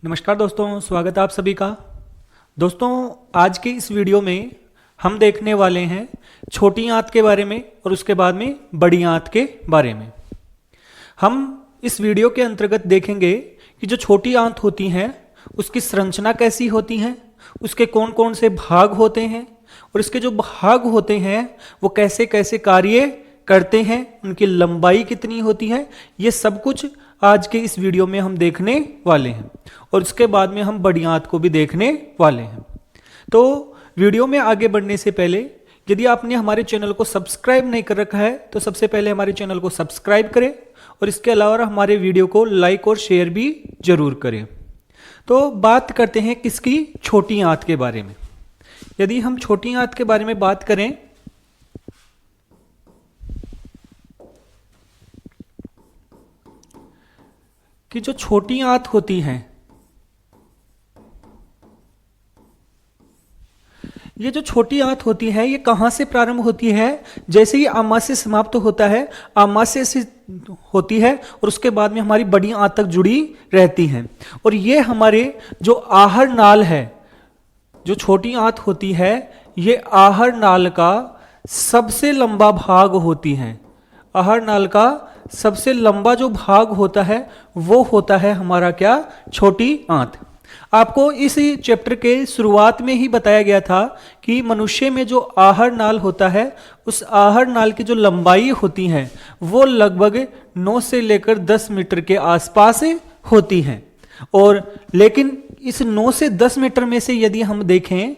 नमस्कार दोस्तों, स्वागत है आप सभी का। दोस्तों, आज के इस वीडियो में हम देखने वाले हैं छोटी आंत के बारे में और उसके बाद में बड़ी आंत के बारे में। हम इस वीडियो के अंतर्गत देखेंगे कि जो छोटी आंत होती हैं उसकी संरचना कैसी होती है, उसके कौन कौन से भाग होते हैं और इसके जो भाग होते हैं वो कैसे कैसे कार्य करते हैं, उनकी लंबाई कितनी होती है, ये सब कुछ आज के इस वीडियो में हम देखने वाले हैं और इसके बाद में हम बड़ी आंत को भी देखने वाले हैं। तो वीडियो में आगे बढ़ने से पहले यदि आपने हमारे चैनल को सब्सक्राइब नहीं कर रखा है तो सबसे पहले हमारे चैनल को सब्सक्राइब करें और इसके अलावा हमारे वीडियो को लाइक और शेयर भी जरूर करें। तो बात करते हैं किसकी, छोटी आंत के बारे में। यदि हम छोटी आंत के बारे में बात करें कि जो छोटी आंत होती है, ये जो छोटी आंत होती है ये कहां से प्रारंभ होती है। जैसे ही आमाशय समाप्त होता है, आमाशय से होती है और उसके बाद में हमारी बड़ी आंत तक जुड़ी रहती है। और ये हमारे जो आहार नाल है, जो छोटी आंत होती है, ये आहार नाल का सबसे लंबा भाग होती है। आहार नाल का सबसे लंबा जो भाग होता है वो होता है हमारा क्या, छोटी आंत। आपको इस चैप्टर के शुरुआत में ही बताया गया था कि मनुष्य में जो आहार नाल होता है उस आहार नाल की जो लंबाई होती है वो लगभग 9 से लेकर 10 मीटर के आसपास होती है। और लेकिन इस 9 से 10 मीटर में से यदि हम देखें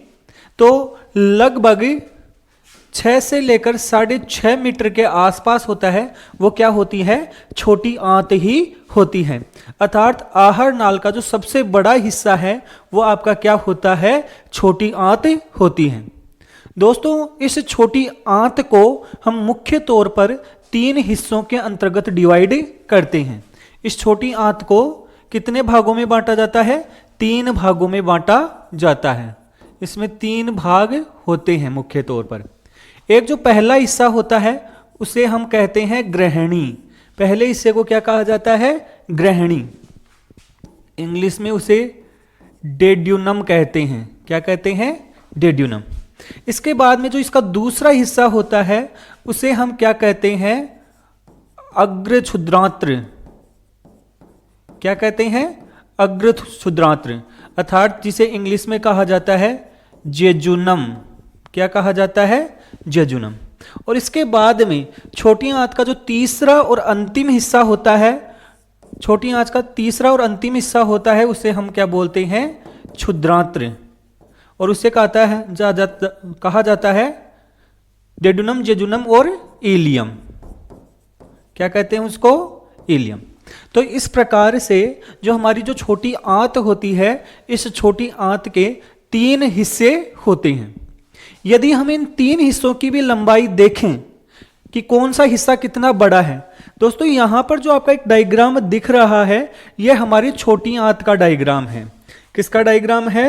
तो लगभग 6 से लेकर 6.5 मीटर के आसपास होता है, वो क्या होती है, छोटी आंत ही होती है। अर्थात आहार नाल का जो सबसे बड़ा हिस्सा है वो आपका क्या होता है, छोटी आंत होती है। दोस्तों, इस छोटी आंत को हम मुख्य तौर पर 3 हिस्सों के अंतर्गत डिवाइड करते हैं। इस छोटी आंत को कितने भागों में बांटा जाता है, 3 भागों में बांटा जाता है। इसमें 3 भाग होते हैं मुख्य तौर पर। एक जो पहला हिस्सा होता है उसे हम कहते हैं ग्रहणी। पहले हिस्से को क्या कहा जाता है, ग्रहणी। इंग्लिश में उसे डेड्यूनम कहते हैं। क्या कहते हैं, डेड्यूनम। इसके बाद में जो इसका दूसरा हिस्सा होता है उसे हम क्या कहते हैं, अग्र क्षुद्रांत्र। क्या कहते हैं, अग्र क्षुद्रांत्र, अर्थात जिसे इंग्लिश में कहा जाता है जेजुनम। क्या कहा जाता है, जेजुनम। और इसके बाद में छोटी आंत का जो तीसरा और अंतिम हिस्सा होता है, छोटी आंत का तीसरा और अंतिम हिस्सा होता है उसे हम क्या बोलते हैं, क्षुद्रांत्र। और उसे कहा जाता है डेडुनम, जेजुनम और इलियम। क्या कहते हैं उसको, इलियम। तो इस प्रकार से जो हमारी जो छोटी आंत होती है, इस छोटी आंत के 3 हिस्से होते हैं। यदि हम इन 3 हिस्सों की भी लंबाई देखें कि कौन सा हिस्सा कितना बड़ा है, दोस्तों यहां पर जो आपका एक डायग्राम दिख रहा है यह हमारी छोटी आंत का डायग्राम है। किसका डायग्राम है,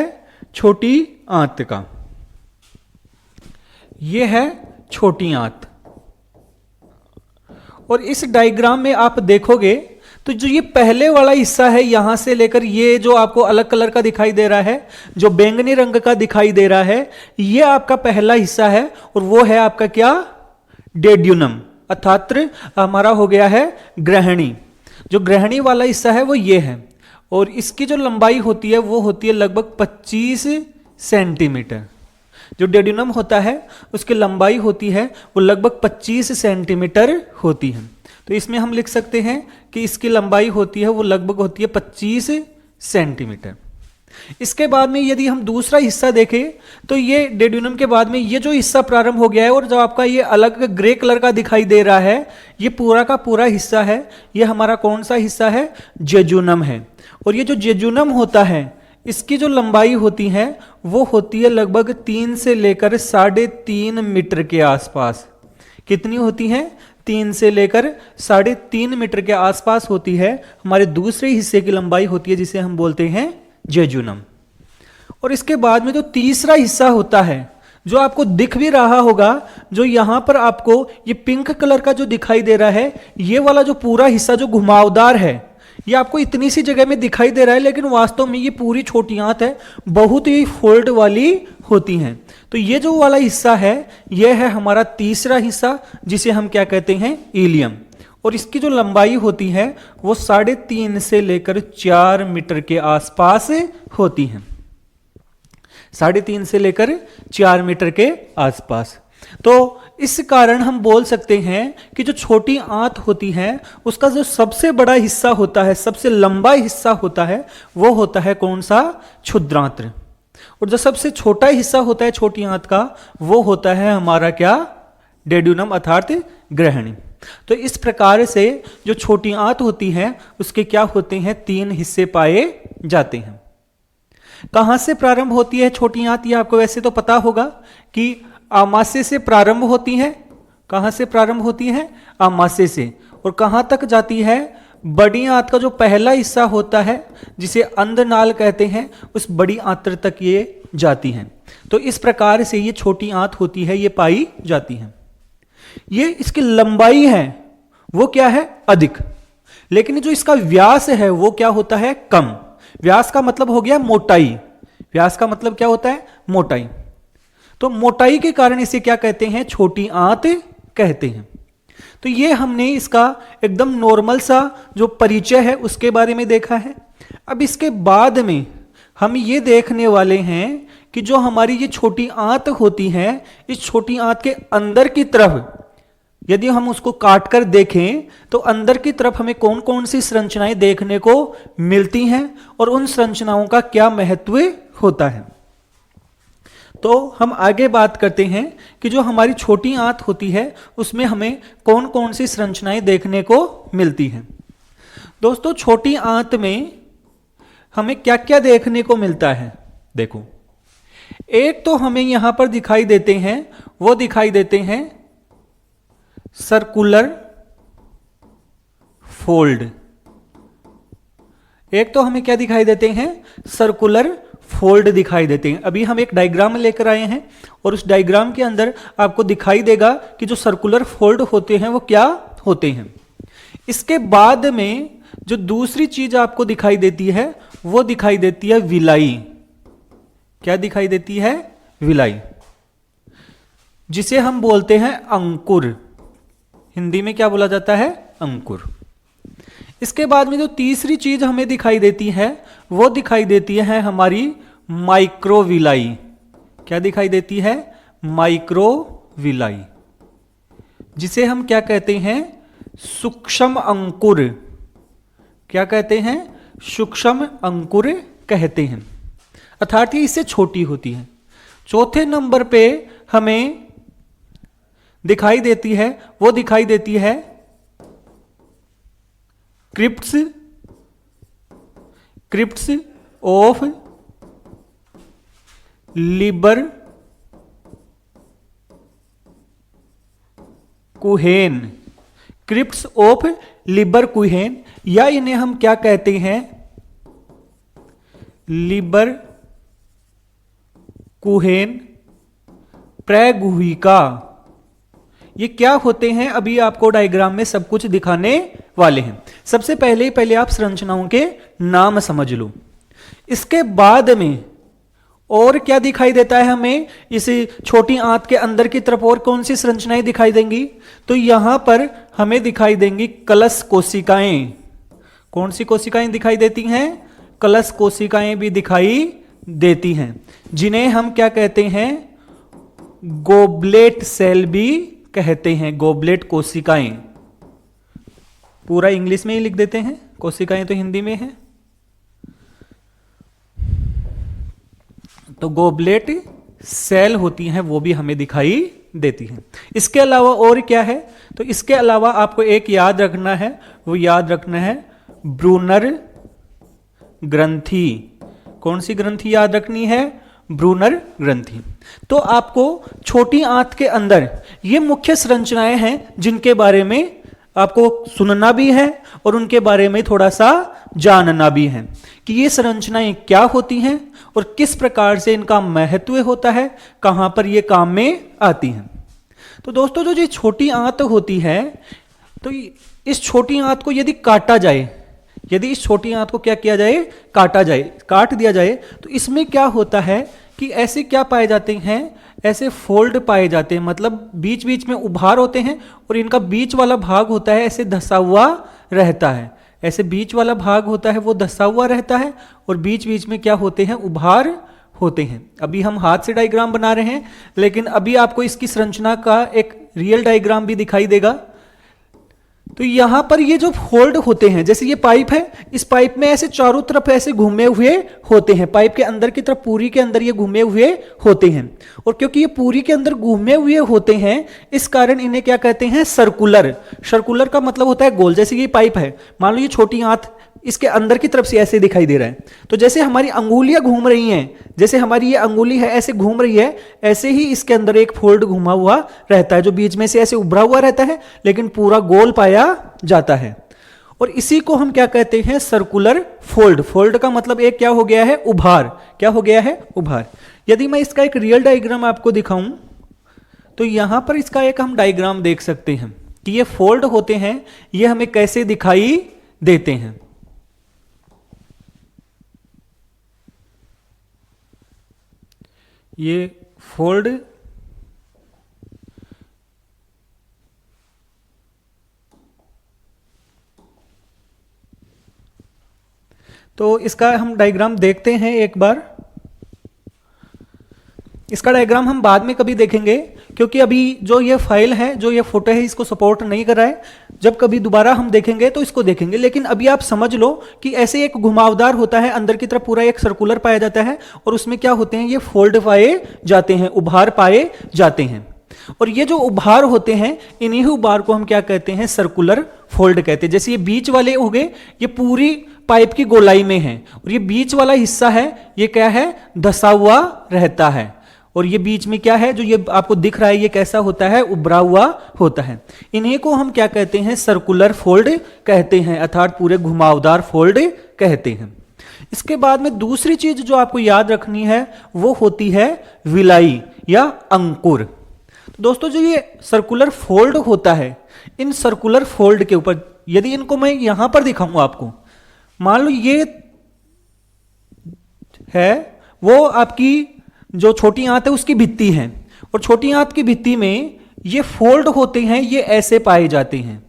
छोटी आंत का। यह है छोटी आंत। और इस डायग्राम में आप देखोगे तो जो ये पहले वाला हिस्सा है, यहां से लेकर ये जो आपको अलग कलर का दिखाई दे रहा है, जो बैंगनी रंग का दिखाई दे रहा है, ये आपका पहला हिस्सा है और वो है आपका क्या, डेड्यूनम, अर्थात हमारा हो गया है ग्रहणी। जो ग्रहणी वाला हिस्सा है वो ये है और इसकी जो लंबाई होती है वो होती है लगभग 25 सेंटीमीटर। जो डेड्यूनम होता है उसकी लंबाई होती है वो लगभग 25 सेंटीमीटर होती है। तो इसमें हम लिख सकते हैं कि इसकी लंबाई होती है वो लगभग होती है 25 सेंटीमीटर। इसके बाद में यदि हम दूसरा हिस्सा देखें तो ये डेड्यूनम के बाद में ये जो हिस्सा प्रारंभ हो गया है और जो आपका ये अलग ग्रे कलर का दिखाई दे रहा है, ये पूरा का पूरा हिस्सा है, ये हमारा कौन सा हिस्सा है, जेजुनम है। और ये जो जेजुनम होता है इसकी जो लंबाई होती है वो होती है लगभग 3 से लेकर 3.5 मीटर के आसपास। कितनी होती है, 3 से लेकर 3.5 मीटर के आसपास होती है। हमारे दूसरे हिस्से की लंबाई होती है जिसे हम बोलते हैं जेजुनम। और इसके बाद में जो तीसरा हिस्सा होता है जो आपको दिख भी रहा होगा, जो यहां पर आपको ये पिंक कलर का जो दिखाई दे रहा है, ये वाला जो पूरा हिस्सा जो घुमावदार है, ये आपको इतनी सी जगह में दिखाई दे रहा है, लेकिन वास्तव में ये पूरी छोटी आंत है, बहुत ही फोल्ड वाली होती हैं। तो ये जो वाला हिस्सा है, ये है हमारा तीसरा हिस्सा, जिसे हम क्या कहते हैं, इलियम। और इसकी जो लंबाई होती है वो 3.5 से लेकर 4 मीटर के आसपास होती है, 3.5 से लेकर 4 मीटर के आसपास। तो इस कारण हम बोल सकते हैं कि जो छोटी आंत होती है उसका जो सबसे बड़ा हिस्सा होता है, सबसे लंबा हिस्सा होता है, वो होता है कौन सा, क्षुद्रांत्र। और जो सबसे छोटा हिस्सा होता है छोटी आंत का, वो होता है हमारा क्या, डेड्यूनम अर्थात ग्रहणी। तो इस प्रकार से जो छोटी आंत होती है उसके क्या होते हैं, 3 हिस्से पाए जाते हैं। कहां से प्रारंभ होती है छोटी आंत, ये आपको वैसे तो पता होगा कि आमाशय से प्रारंभ होती है। कहां से प्रारंभ होती है, आमाशय से। और कहां तक जाती है, बड़ी आंत का जो पहला हिस्सा होता है जिसे अंधनाल कहते हैं, उस बड़ी आंत्र तक ये जाती हैं। तो इस प्रकार से ये छोटी आंत होती है, ये पाई जाती है। ये इसकी लंबाई है वो क्या है, अधिक, लेकिन जो इसका व्यास है वो क्या होता है, कम। व्यास का मतलब हो गया मोटाई, व्यास का मतलब क्या होता है, मोटाई। तो मोटाई के कारण इसे क्या कहते हैं, छोटी आंत कहते हैं। तो ये हमने इसका एकदम नॉर्मल सा जो परिचय है उसके बारे में देखा है। अब इसके बाद में हम ये देखने वाले हैं कि जो हमारी ये छोटी आंत होती है, इस छोटी आंत के अंदर की तरफ यदि हम उसको काट कर देखें तो अंदर की तरफ हमें कौन कौन सी संरचनाएं देखने को मिलती हैं और उन संरचनाओं का क्या महत्व होता है। तो हम आगे बात करते हैं कि जो हमारी छोटी आंत होती है उसमें हमें कौन कौन सी संरचनाएं देखने को मिलती हैं। दोस्तों, छोटी आंत में हमें क्या क्या देखने को मिलता है, देखो, एक तो हमें यहां पर दिखाई देते हैं, वो दिखाई देते हैं सर्कुलर फोल्ड। एक तो हमें क्या दिखाई देते हैं, सर्कुलर फोल्ड दिखाई देते हैं। अभी हम एक डायग्राम लेकर आए हैं और उस डायग्राम के अंदर आपको दिखाई देगा कि जो सर्कुलर फोल्ड होते हैं वो क्या होते हैं। इसके बाद में जो दूसरी चीज आपको दिखाई देती है वो दिखाई देती है विलाई। क्या दिखाई देती है, विलाई, जिसे हम बोलते हैं अंकुर। हिंदी में क्या बोला जाता है, अंकुर। इसके बाद में जो तीसरी चीज हमें दिखाई देती है वो दिखाई देती है हमारी माइक्रोविलाई। क्या दिखाई देती है, माइक्रोविलाई, जिसे हम क्या कहते हैं, सूक्ष्म अंकुर। क्या कहते हैं, सूक्ष्म अंकुर कहते हैं, अर्थात ये इससे छोटी होती है। चौथे नंबर पे हमें दिखाई देती है, वो दिखाई देती है crypts of Lieberkühn. Crypts of Lieberkühn, या इन्हें हम क्या कहते हैं, लिबर कुहेन प्रगुहिका। ये क्या होते हैं, अभी आपको डायग्राम में सब कुछ दिखाने वाले हैं। सबसे पहले आप संरचनाओं के नाम समझ लो। इसके बाद में और क्या दिखाई देता है हमें, इस छोटी आंत के अंदर की तरफ और कौन सी संरचनाएं दिखाई देंगी, तो यहां पर हमें दिखाई देंगी कलश कोशिकाएं। कौन सी कोशिकाएं दिखाई देती हैं, कलश कोशिकाएं भी दिखाई देती हैं, जिन्हें हम क्या कहते हैं, गोबलेट सेल भी कहते हैं। गोबलेट कोशिकाएं, पूरा इंग्लिश में ही लिख देते हैं, कोशिकाएं तो हिंदी में है। तो गोबलेट सेल होती हैं, वो भी हमें दिखाई देती हैं। इसके अलावा और क्या है, तो इसके अलावा आपको एक याद रखना है, वो याद रखना है ब्रूनर ग्रंथि। कौन सी ग्रंथि याद रखनी है, ब्रूनर ग्रंथि। तो आपको छोटी आंत के अंदर ये मुख्य संरचनाएं हैं जिनके बारे में आपको सुनना भी है और उनके बारे में थोड़ा सा जानना भी है कि ये संरचनाएं क्या होती हैं और किस प्रकार से इनका महत्व होता है, कहां पर ये काम में आती हैं। तो दोस्तों, जो ये छोटी आंत होती है, तो इस छोटी आंत को यदि काटा जाए, यदि इस छोटी आंत को क्या किया जाए, काटा जाए, काट दिया जाए, तो इसमें क्या होता है कि ऐसे क्या पाए जाते हैं, ऐसे फोल्ड पाए जाते हैं, मतलब बीच बीच में उभार होते हैं और इनका बीच वाला भाग होता है ऐसे धंसा हुआ रहता है, ऐसे बीच वाला भाग होता है वो धंसा हुआ रहता है और बीच बीच में क्या होते हैं, उभार होते हैं। अभी हम हाथ से डायग्राम बना रहे हैं, लेकिन अभी आपको इसकी संरचना का एक रियल डायग्राम भी दिखाई देगा। तो यहां पर ये जो फोल्ड होते हैं, जैसे ये पाइप है, इस पाइप में ऐसे चारों तरफ ऐसे घूमे हुए होते हैं, पाइप के अंदर की तरफ पूरी के अंदर ये घूमे हुए होते हैं, और क्योंकि ये पूरी के अंदर घूमे हुए होते हैं इस कारण इन्हें क्या कहते हैं, सर्कुलर। सर्कुलर का मतलब होता है गोल। जैसे ये पाइप है, मान लो ये छोटी आंत इसके अंदर की तरफ से ऐसे दिखाई दे रहा है, तो जैसे हमारी अंगुलियां घूम रही हैं, जैसे हमारी ये अंगुली है ऐसे घूम रही है, ऐसे ही इसके अंदर एक फोल्ड घुमा हुआ रहता है जो बीच में से ऐसे उभरा हुआ रहता है लेकिन पूरा गोल पाया जाता है, और इसी को हम क्या कहते हैं, सर्कुलर फोल्ड। फोल्ड का मतलब एक क्या हो गया है, उभार। क्या हो गया है, उभार। यदि मैं इसका एक रियल डायग्राम आपको दिखाऊं तो यहां पर इसका एक हम डायग्राम देख सकते हैं कि ये फोल्ड होते हैं, ये हमें कैसे दिखाई देते हैं। ये फोल्ड तो इसका हम डायग्राम देखते हैं एक बार। इसका डायग्राम हम बाद में कभी देखेंगे क्योंकि अभी जो ये फाइल है, जो ये फोटो है, इसको सपोर्ट नहीं कर रहा है। जब कभी दोबारा हम देखेंगे तो इसको देखेंगे, लेकिन अभी आप समझ लो कि ऐसे एक घुमावदार होता है, अंदर की तरफ पूरा एक सर्कुलर पाया जाता है और उसमें क्या होते हैं, ये फोल्ड पाए जाते हैं, उभार पाए जाते हैं, और ये जो उभार होते हैं इन्हीं उभार को हम क्या कहते हैं, सर्कुलर फोल्ड कहते हैं। जैसे ये बीच वाले हो गए, ये पूरी पाइप की गोलाई में है, और ये बीच वाला हिस्सा है ये क्या है, धंसा हुआ रहता है, और ये बीच में क्या है जो ये आपको दिख रहा है, ये कैसा होता है, उभरा हुआ होता है। इन्हीं को हम क्या कहते हैं, सर्कुलर फोल्ड कहते हैं, अर्थात पूरे घुमावदार फोल्ड कहते हैं। इसके बाद में दूसरी चीज जो आपको याद रखनी है वो होती है विलाई या अंकुर। तो दोस्तों जो ये सर्कुलर फोल्ड होता है, इन सर्कुलर फोल्ड के ऊपर यदि इनको मैं यहां पर दिखाऊंगा आपको, मान लो ये है वो आपकी जो छोटी आंत है उसकी भित्ति है, और छोटी आंत की भित्ति में ये फोल्ड होते हैं, ये ऐसे पाए जाते हैं,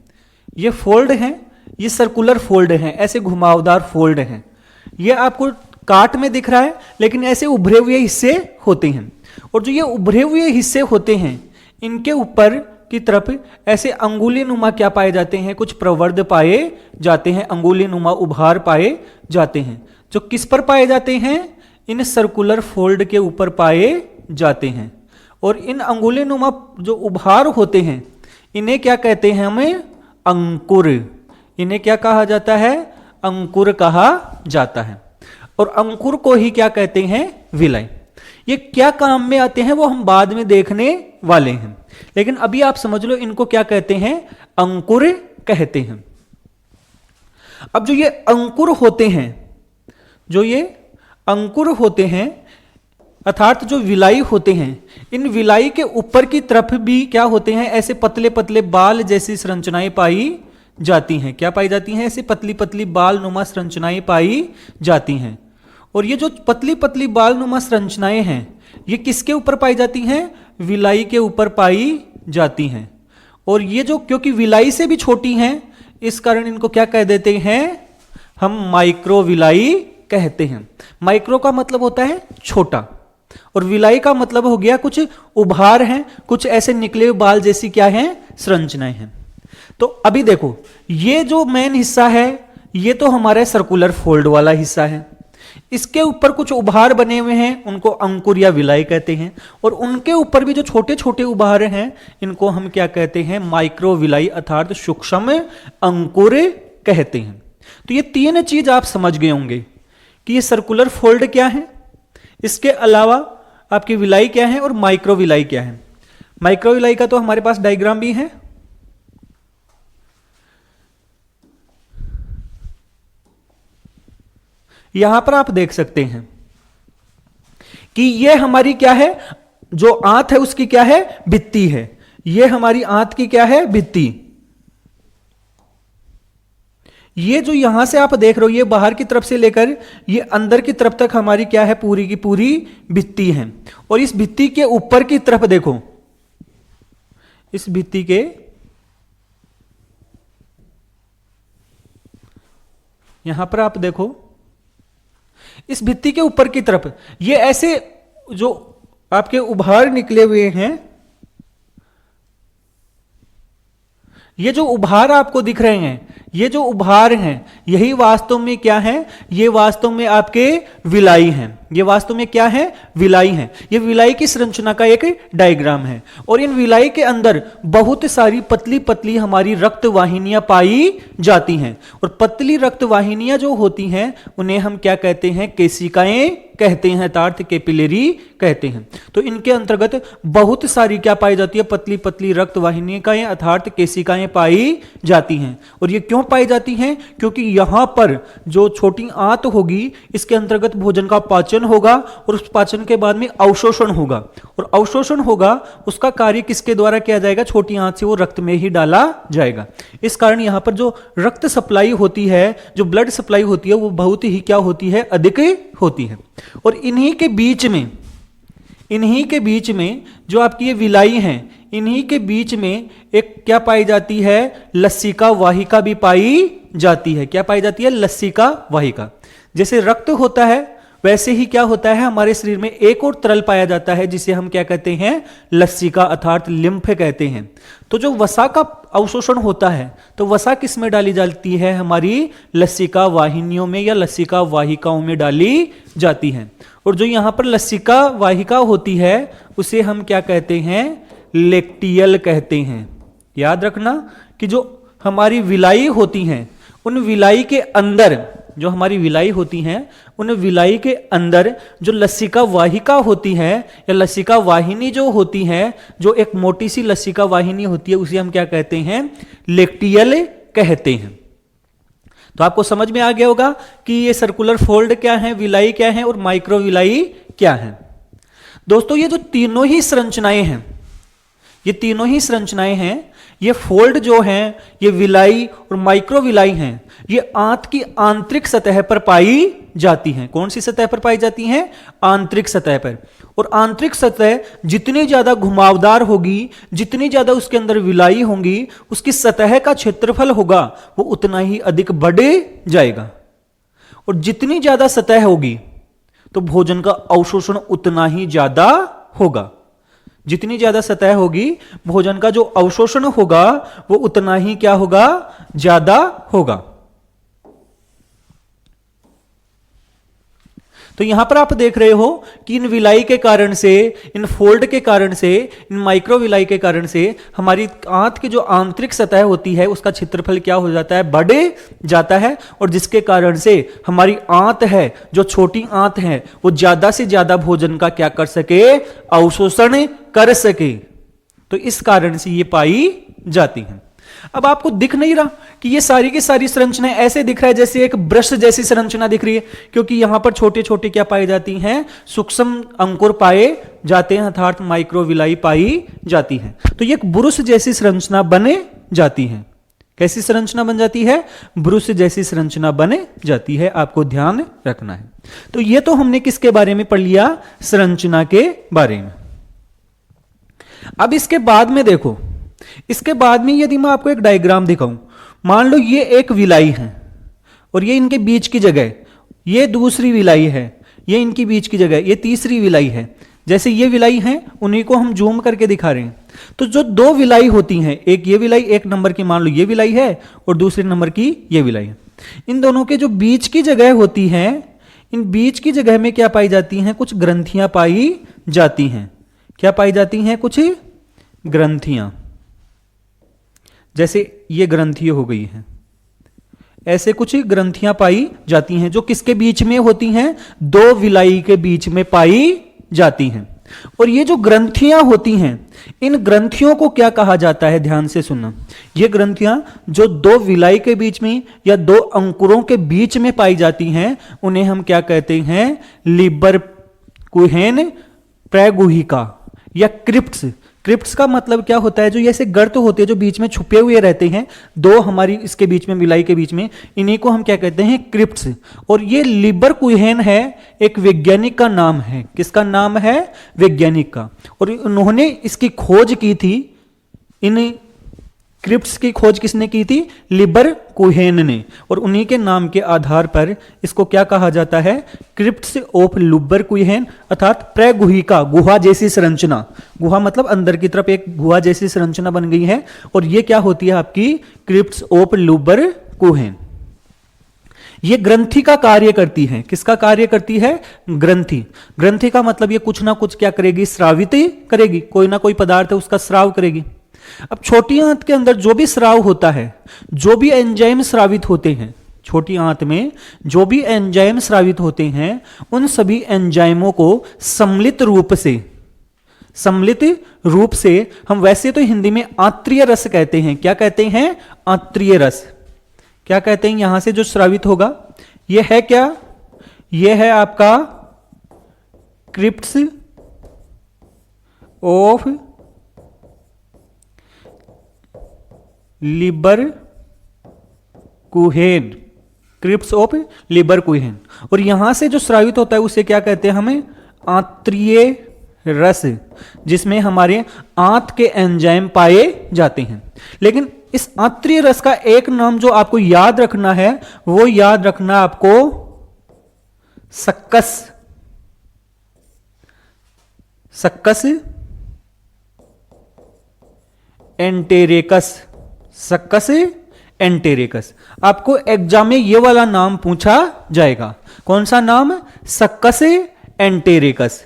ये फोल्ड हैं, ये सर्कुलर फोल्ड हैं, ऐसे घुमावदार फोल्ड हैं। ये आपको काट में दिख रहा है लेकिन ऐसे उभरे हुए हिस्से होते हैं, और जो ये उभरे हुए हिस्से होते हैं इनके ऊपर की तरफ ऐसे अंगुली नुमा क्या पाए जाते हैं, कुछ प्रवर्ध पाए जाते हैं, अंगुली नुमा उभार पाए जाते हैं, जो किस पर पाए जाते हैं, इन सर्कुलर फोल्ड के ऊपर पाए जाते हैं। और इन अंगुली नुमा जो उभार होते हैं इन्हें क्या कहते हैं, हमें अंकुर। इन्हें क्या कहा जाता है, अंकुर कहा जाता है, और अंकुर को ही क्या कहते हैं, विलय। ये क्या काम में आते हैं वो हम बाद में देखने वाले हैं, लेकिन अभी आप समझ लो इनको क्या कहते हैं, अंकुर कहते हैं। अब जो ये अंकुर होते हैं, जो ये अंकुर होते हैं अर्थात जो विलाई होते हैं, इन विलाई के ऊपर की तरफ भी क्या होते हैं, ऐसे पतले पतले बाल जैसी संरचनाएं पाई जाती हैं। क्या पाई जाती हैं, ऐसे पतली पतली बाल नुमा संरचनाएं पाई जाती हैं। और ये जो पतली पतली बाल नुमा संरचनाएं हैं ये किसके ऊपर पाई जाती हैं, विलाई के ऊपर पाई जाती हैं। और ये जो क्योंकि विलाई से भी छोटी हैं इस कारण इनको क्या कह देते हैं, हम माइक्रो विलाई कहते हैं। माइक्रो का मतलब होता है छोटा, और विलाई का मतलब हो गया कुछ उभार हैं, कुछ ऐसे निकले हुए बाल जैसी क्या हैं, संरचनाएं हैं। तो अभी देखो ये जो मेन हिस्सा है ये तो हमारा सर्कुलर फोल्ड वाला हिस्सा है, इसके ऊपर कुछ उभार बने हुए हैं उनको अंकुर या विलाई कहते हैं, और उनके ऊपर भी जो छोटे छोटे उभार हैं इनको हम क्या कहते हैं, माइक्रो विलाई अर्थात सूक्ष्म अंकुर कहते हैं। तो ये तीन चीज आप समझ गए होंगे कि ये सर्कुलर फोल्ड क्या है, इसके अलावा आपकी विलाई क्या है और माइक्रो विलाई क्या है। माइक्रो विलाई का तो हमारे पास डायग्राम भी है, यहां पर आप देख सकते हैं कि ये हमारी क्या है, जो आंत है उसकी क्या है, भित्ति है। ये हमारी आंत की क्या है, भित्ति। ये जो यहां से आप देख रहे हो, ये बाहर की तरफ से लेकर ये अंदर की तरफ तक हमारी क्या है, पूरी की पूरी भित्ति है। और इस भित्ति के ऊपर की तरफ देखो, इस भित्ति के यहां पर आप देखो, इस भित्ति के ऊपर की तरफ ये ऐसे जो आपके उभार निकले हुए हैं, ये जो उभार आपको दिख रहे हैं, ये जो उभार हैं, यही वास्तव में क्या है, ये वास्तव में आपके विलाई हैं। ये वास्तव में क्या है, विलाई हैं। ये विलाई की संरचना का एक डायग्राम है। और इन विलाई के अंदर बहुत सारी पतली पतली हमारी रक्त वाहिनियां पाई जाती हैं। और पतली रक्त वाहिनियां जो होती हैं उन्हें हम क्या कहते हैं, केशिकाएं कहते हैं, अर्थात कैपिलरी कहते हैं। तो इनके अंतर्गत बहुत सारी क्या पाई जाती है, पतली पतली रक्त वाहिनियां अर्थात केशिकाएं पाई जाती हैं। और ये क्यों पाई जाती हैं, क्योंकि यहां पर जो छोटी आंत होगी, इसके अंतर्गत भोजन का पाचन होगा और उस पाचन के बाद में अवशोषण होगा। और अवशोषण होगा, उसका कार्य किसके द्वारा किया जाएगा, छोटी आंत से वो रक्त में ही डाला जाएगा। इस कारण यहां पर जो रक्त सप्लाई होती है, जो ब्लड सप्लाई होती है, वो बहुत ही क्या होती है, अधिक होती है। और इन्हीं के बीच में जो आपकी ये विलाई हैं, इन्हीं के बीच में एक क्या पाई जाती है, लसिका वाहिका भी पाई जाती है। क्या पाई जाती है, लसिका वाहिका। जैसे रक्त होता है वैसे ही क्या होता है, हमारे शरीर में एक और तरल पाया जाता है जिसे हम क्या कहते हैं, लसिका अर्थात लिम्फ कहते हैं। तो जो वसा का अवशोषण होता है, तो वसा किस में डाली जाती है, हमारी लसिका वाहिनियों में या लसिका वाहिकाओं में डाली जाती है। और जो यहां पर लसिका वाहिका होती है उसे हम क्या कहते हैं, लेक्टियल कहते हैं। याद रखना कि जो हमारी विलाई होती हैं, उन विलाई के अंदर, जो हमारी विलाई होती हैं, उन विलाई के अंदर जो लसिका वाहिका होती है या लसिका वाहिनी जो होती है, जो एक मोटी सी लसिका वाहिनी होती है, उसे हम क्या कहते हैं, लेक्टियल कहते हैं। तो आपको समझ में आ गया होगा कि ये सर्कुलर फोल्ड क्या है, विलाई क्या है और माइक्रो विलाई क्या है। दोस्तों ये जो तीनों ही संरचनाएं हैं, ये तीनों ही संरचनाएं हैं, ये फोल्ड जो हैं, ये विलाई और माइक्रो विलाई हैं, ये आंत की आंतरिक सतह पर पाई जाती हैं। कौन सी सतह पर पाई जाती हैं, आंतरिक सतह पर। और आंतरिक सतह जितनी ज्यादा घुमावदार होगी, जितनी ज्यादा उसके अंदर विलाई होंगी, उसकी सतह का क्षेत्रफल होगा वो उतना ही अधिक बढ़ जाएगा। और जितनी ज्यादा सतह होगी तो भोजन का अवशोषण उतना ही ज्यादा होगा। जितनी ज्यादा सतह होगी, भोजन का जो अवशोषण होगा वो उतना ही क्या होगा, ज्यादा होगा। तो यहां पर आप देख रहे हो कि इन विलाई के कारण से, इन फोल्ड के कारण से, इन माइक्रो विलाई के कारण से हमारी आंत की जो आंतरिक सतह होती है उसका क्षेत्रफल क्या हो जाता है, बढ़ जाता है। और जिसके कारण से हमारी आंत है, जो छोटी आंत है, वो ज्यादा से ज्यादा भोजन का क्या कर सके, अवशोषण कर सके। तो इस कारण से ये पाई जाती हैं। अब आपको दिख नहीं रहा कि ये सारी की सारी संरचनाएं ऐसे दिख रहा है जैसे एक ब्रश जैसी संरचना दिख रही है, क्योंकि यहां पर छोटे छोटे क्या पाई जाती हैं, सूक्ष्म अंकुर पाए जाते हैं, अर्थात माइक्रोविलाई पाई जाती है। तो ये एक ब्रुश जैसी संरचना बने जाती है। कैसी संरचना बन जाती है, ब्रुश जैसी संरचना बने जाती है। आपको ध्यान रखना है। तो ये तो हमने किसके बारे में पढ़ लिया, संरचना के बारे में। अब इसके बाद में देखो, इसके बाद में यदि मैं आपको एक डायग्राम दिखाऊं, मान लो ये एक विलाई है और ये इनके बीच की जगह, ये दूसरी विलाई है, ये इनकी बीच की जगह, ये तीसरी विलाई है। जैसे ये विलाई है, उन्हीं को हम जूम करके दिखा रहे हैं। तो जो दो विलाई होती हैं, एक ये विलाई, एक नंबर की मान लो ये विलाई है और दूसरे नंबर की ये विलाई है, इन दोनों के जो बीच की जगह होती है, इन बीच की जगह में क्या पाई जाती हैं, कुछ ग्रंथियां पाई जाती हैं। क्या पाई जाती हैं, कुछ ग्रंथियां। जैसे ये ग्रंथि हो गई है, ऐसे कुछ ग्रंथियां पाई जाती हैं जो किसके बीच में होती हैं, दो विलाई के बीच में पाई जाती हैं। और ये जो ग्रंथियां होती हैं, इन ग्रंथियों को क्या कहा जाता है, ध्यान से सुनना। ये ग्रंथियां जो दो विलाई के बीच में या दो अंकुरों के बीच में पाई जाती हैं, उन्हें हम क्या कहते हैं, लीबर कुहेन प्रगुहिका या क्रिप्ट्स क्रिप्ट्स का मतलब क्या होता है, जो ऐसे गर्त होते हैं जो बीच में छुपे हुए रहते हैं, दो हमारी इसके बीच में मिलाई के बीच में, इन्हीं को हम क्या कहते हैं, क्रिप्ट्स। और ये लिबर कुहेन है, एक वैज्ञानिक का नाम है। किसका नाम है, वैज्ञानिक का। और उन्होंने इसकी खोज की थी, इन क्रिप्ट्स की खोज किसने की थी, लिबर कुहेन ने। और उन्हीं के नाम के आधार पर इसको क्या कहा जाता है, क्रिप्ट्स ऑफ लिबर कुहेन, अर्थात प्रगुहिका, गुहा जैसी संरचना। गुहा मतलब अंदर की तरफ एक गुहा जैसी संरचना बन गई है, और ये क्या होती है आपकी, क्रिप्ट्स ऑफ लिबर कुहेन। ये ग्रंथि का कार्य करती है। किसका कार्य करती है, ग्रंथि। ग्रंथि का मतलब ये कुछ ना कुछ क्या करेगी, स्रावित करेगी, कोई ना कोई पदार्थ है उसका स्राव करेगी। अब छोटी आंत के अंदर जो भी स्राव होता है, जो भी एंजाइम स्रावित होते हैं, छोटी आंत में जो भी एंजाइम स्रावित होते हैं, उन सभी एंजाइमों को सम्मिलित रूप से हम वैसे तो हिंदी में आंत्रीय रस कहते हैं। क्या कहते हैं, आंत्रीय रस। क्या कहते हैं, यहां से जो स्रावित होगा यह है क्या, यह है आपका crypts of Lieberkühn, crypts of Lieberkühn. और यहां से जो स्रावित होता है उसे क्या कहते हैं, हमें आंत्रीय रस, जिसमें हमारे आंत के एंजाइम पाए जाते हैं। लेकिन इस आंत्रीय रस का एक नाम जो आपको याद रखना है, वो याद रखना आपको सक्कस, सक्कस एंटेरेकस, सक्कस एंटेरेकस। आपको एग्जाम में ये वाला नाम पूछा जाएगा। कौन सा नाम, सक्कस एंटेरेकस।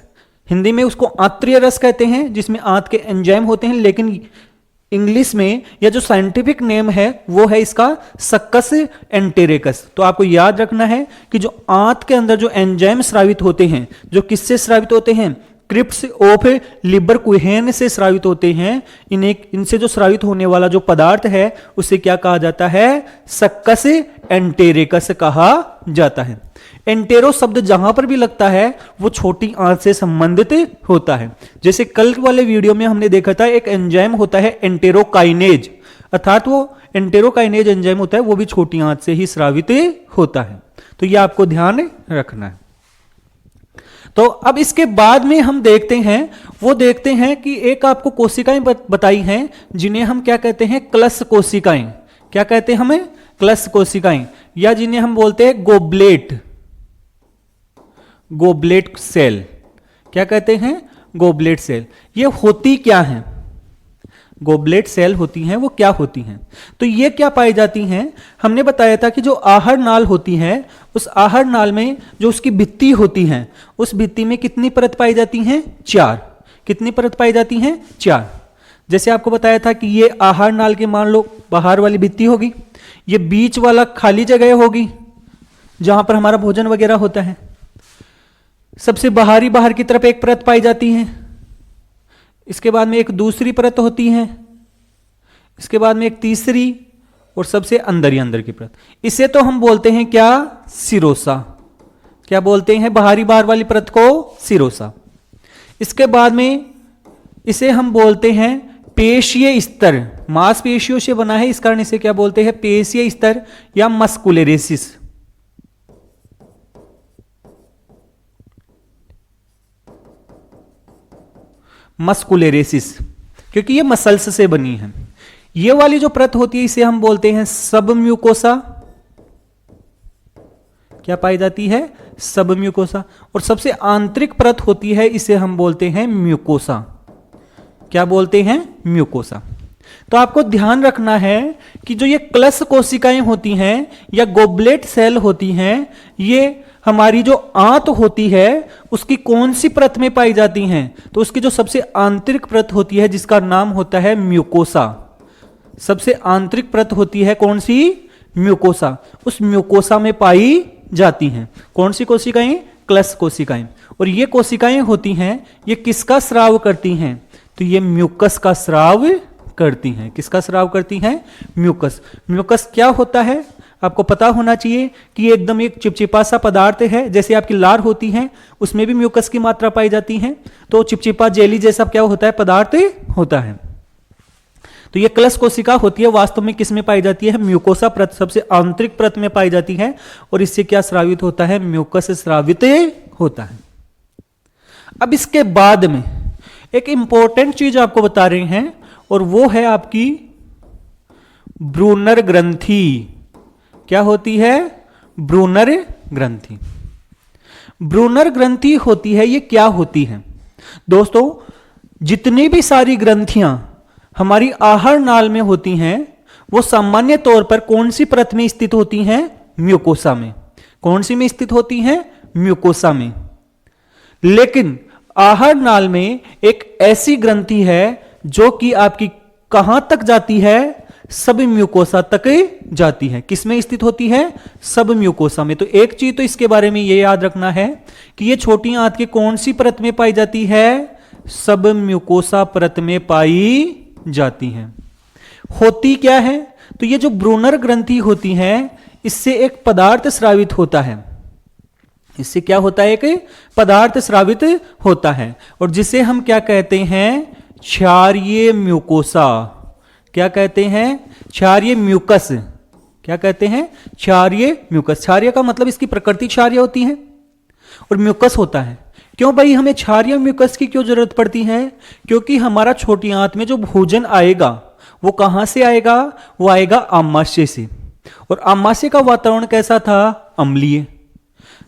हिंदी में उसको आंत्रीय रस कहते हैं, जिसमें आंत के एंजाइम होते हैं, लेकिन इंग्लिश में या जो साइंटिफिक नेम है वो है इसका सक्कस एंटेरेकस। तो आपको याद रखना है कि जो आंत के अंदर जो एंजाइम स्रावित होते हैं, जो किससे स्रावित होते हैं, क्रिप्ट्स ऑफ लिबर कुहेन से स्रावित होते हैं। इनसे जो स्रावित होने वाला जो पदार्थ है उसे क्या कहा जाता है, सक्कस एंटेरेकस कहा जाता है। एंटेरो शब्द जहां पर भी लगता है वो छोटी आंत से संबंधित होता है। जैसे कल वाले वीडियो में हमने देखा था, एक एंजाइम होता है एंटेरोकाइनेज, अर्थात वो एंटेरोकाइनेज एंजाइम होता है, वो भी छोटी आंत से ही स्रावित होता है। तो ये आपको ध्यान रखना है। तो अब इसके बाद में हम देखते हैं कि एक आपको कोशिकाएं बताई हैं, जिन्हें हम क्या कहते हैं, क्लस कोशिकाएं। क्या कहते हैं हमें, क्लस कोशिकाएं, या जिन्हें हम बोलते हैं गोबलेट सेल। क्या कहते हैं, गोबलेट सेल। ये होती क्या है, गोबलेट सेल होती हैं, वो क्या होती हैं, तो ये क्या पाई जाती हैं। हमने बताया था कि जो आहार नाल होती है, उस आहार नाल में जो उसकी भित्ति होती है, उस भित्ति में कितनी परत पाई जाती हैं, 4। कितनी परत पाई जाती हैं, 4। जैसे आपको बताया था कि ये आहार नाल के मान लो बाहर वाली भित्ति होगी, ये बीच वाला खाली जगह होगी जहां पर हमारा भोजन वगैरह होता है। सबसे बाहर की तरफ एक परत पाई जाती है, इसके बाद में एक दूसरी परत होती है, इसके बाद में एक तीसरी, और सबसे अंदर की परत। इसे तो हम बोलते हैं क्या, सिरोसा। क्या बोलते हैं, बाहर वाली परत को सिरोसा। इसके बाद में इसे हम बोलते हैं पेशीय स्तर, मांसपेशियों से बना है, इस कारण इसे क्या बोलते हैं, पेशीय स्तर या मस्कुलेरेसिस। मस्कुलेरेसिस, क्योंकि ये मसल्स से बनी है। ये वाली जो परत होती है इसे हम बोलते हैं सब म्यूकोसा। क्या पाई जाती है, सब म्यूकोसा। और सबसे आंतरिक परत होती है, इसे हम बोलते हैं म्यूकोसा। क्या बोलते हैं, म्यूकोसा। तो आपको ध्यान रखना है कि जो ये क्लस कोशिकाएं होती हैं या गोबलेट सेल होती हैं, ये हमारी जो आंत होती है उसकी कौन सी परत में पाई जाती हैं, तो उसकी जो सबसे आंतरिक परत होती है जिसका नाम होता है म्यूकोसा। सबसे आंतरिक परत होती है कौन सी, म्यूकोसा। उस म्यूकोसा में पाई जाती हैं कौन सी कोशिकाएं, क्लस कोशिकाएं। और ये कोशिकाएं होती हैं, ये किसका स्राव करती हैं, तो ये म्यूकस का स्राव करती हैं। किसका स्राव करती हैं, म्यूकस। म्यूकस क्या होता है आपको पता होना चाहिए कि ये एकदम एक चिपचिपा सा पदार्थ है। जैसे आपकी लार होती है उसमें भी म्यूकस की मात्रा पाई जाती है, तो चिपचिपा जेली जैसा क्या होता है, पदार्थ होता है। तो ये कलश कोशिका होती है, वास्तव में किस में पाई जाती है? म्यूकोसा परत, सबसे आंतरिक परत में पाई जाती है, और इससे क्या स्रावित होता है? म्यूकस स्रावित होता है। अब इसके बाद में एक इंपॉर्टेंट चीज आपको बता रहे हैं, और वो है आपकी ब्रूनर ग्रंथि। क्या होती है? ब्रूनर ग्रंथि। ब्रूनर ग्रंथि होती है, ये क्या होती है दोस्तों? जितनी भी सारी ग्रंथियां हमारी आहार नाल में होती हैं, वो सामान्य तौर पर कौन सी परत में स्थित होती हैं? म्यूकोसा में। कौन सी में स्थित होती हैं? म्यूकोसा में। लेकिन आहार नाल में एक ऐसी ग्रंथि है जो कि आपकी कहां तक जाती है? सब म्यूकोसा तक जाती है। किसमें स्थित होती है? सब म्यूकोसा में। तो एक चीज तो इसके बारे में यह याद रखना है कि ये छोटी आंत की कौन सी परत में पाई जाती है? सब म्यूकोसा परत में पाई जाती हैं। होती क्या है? तो ये जो ब्रूनर ग्रंथि होती है, इससे एक पदार्थ स्रावित होता है। इससे क्या होता है? एक पदार्थ स्रावित होता है, और जिसे हम क्या कहते हैं? क्षारीय म्यूकोसा। क्या कहते हैं? क्षारीय म्यूकस। क्या कहते हैं? क्षारीय म्यूकस। क्षारीय का मतलब इसकी प्रकृति क्षारीय होती है, और म्यूकस होता है। क्यों भाई हमें क्षारीय म्यूकस की क्यों जरूरत पड़ती है? क्योंकि हमारा छोटी आंत में जो भोजन आएगा वो कहां से आएगा? वो आएगा आमाशय से, और आमाशय का वातावरण कैसा था? अम्लीय।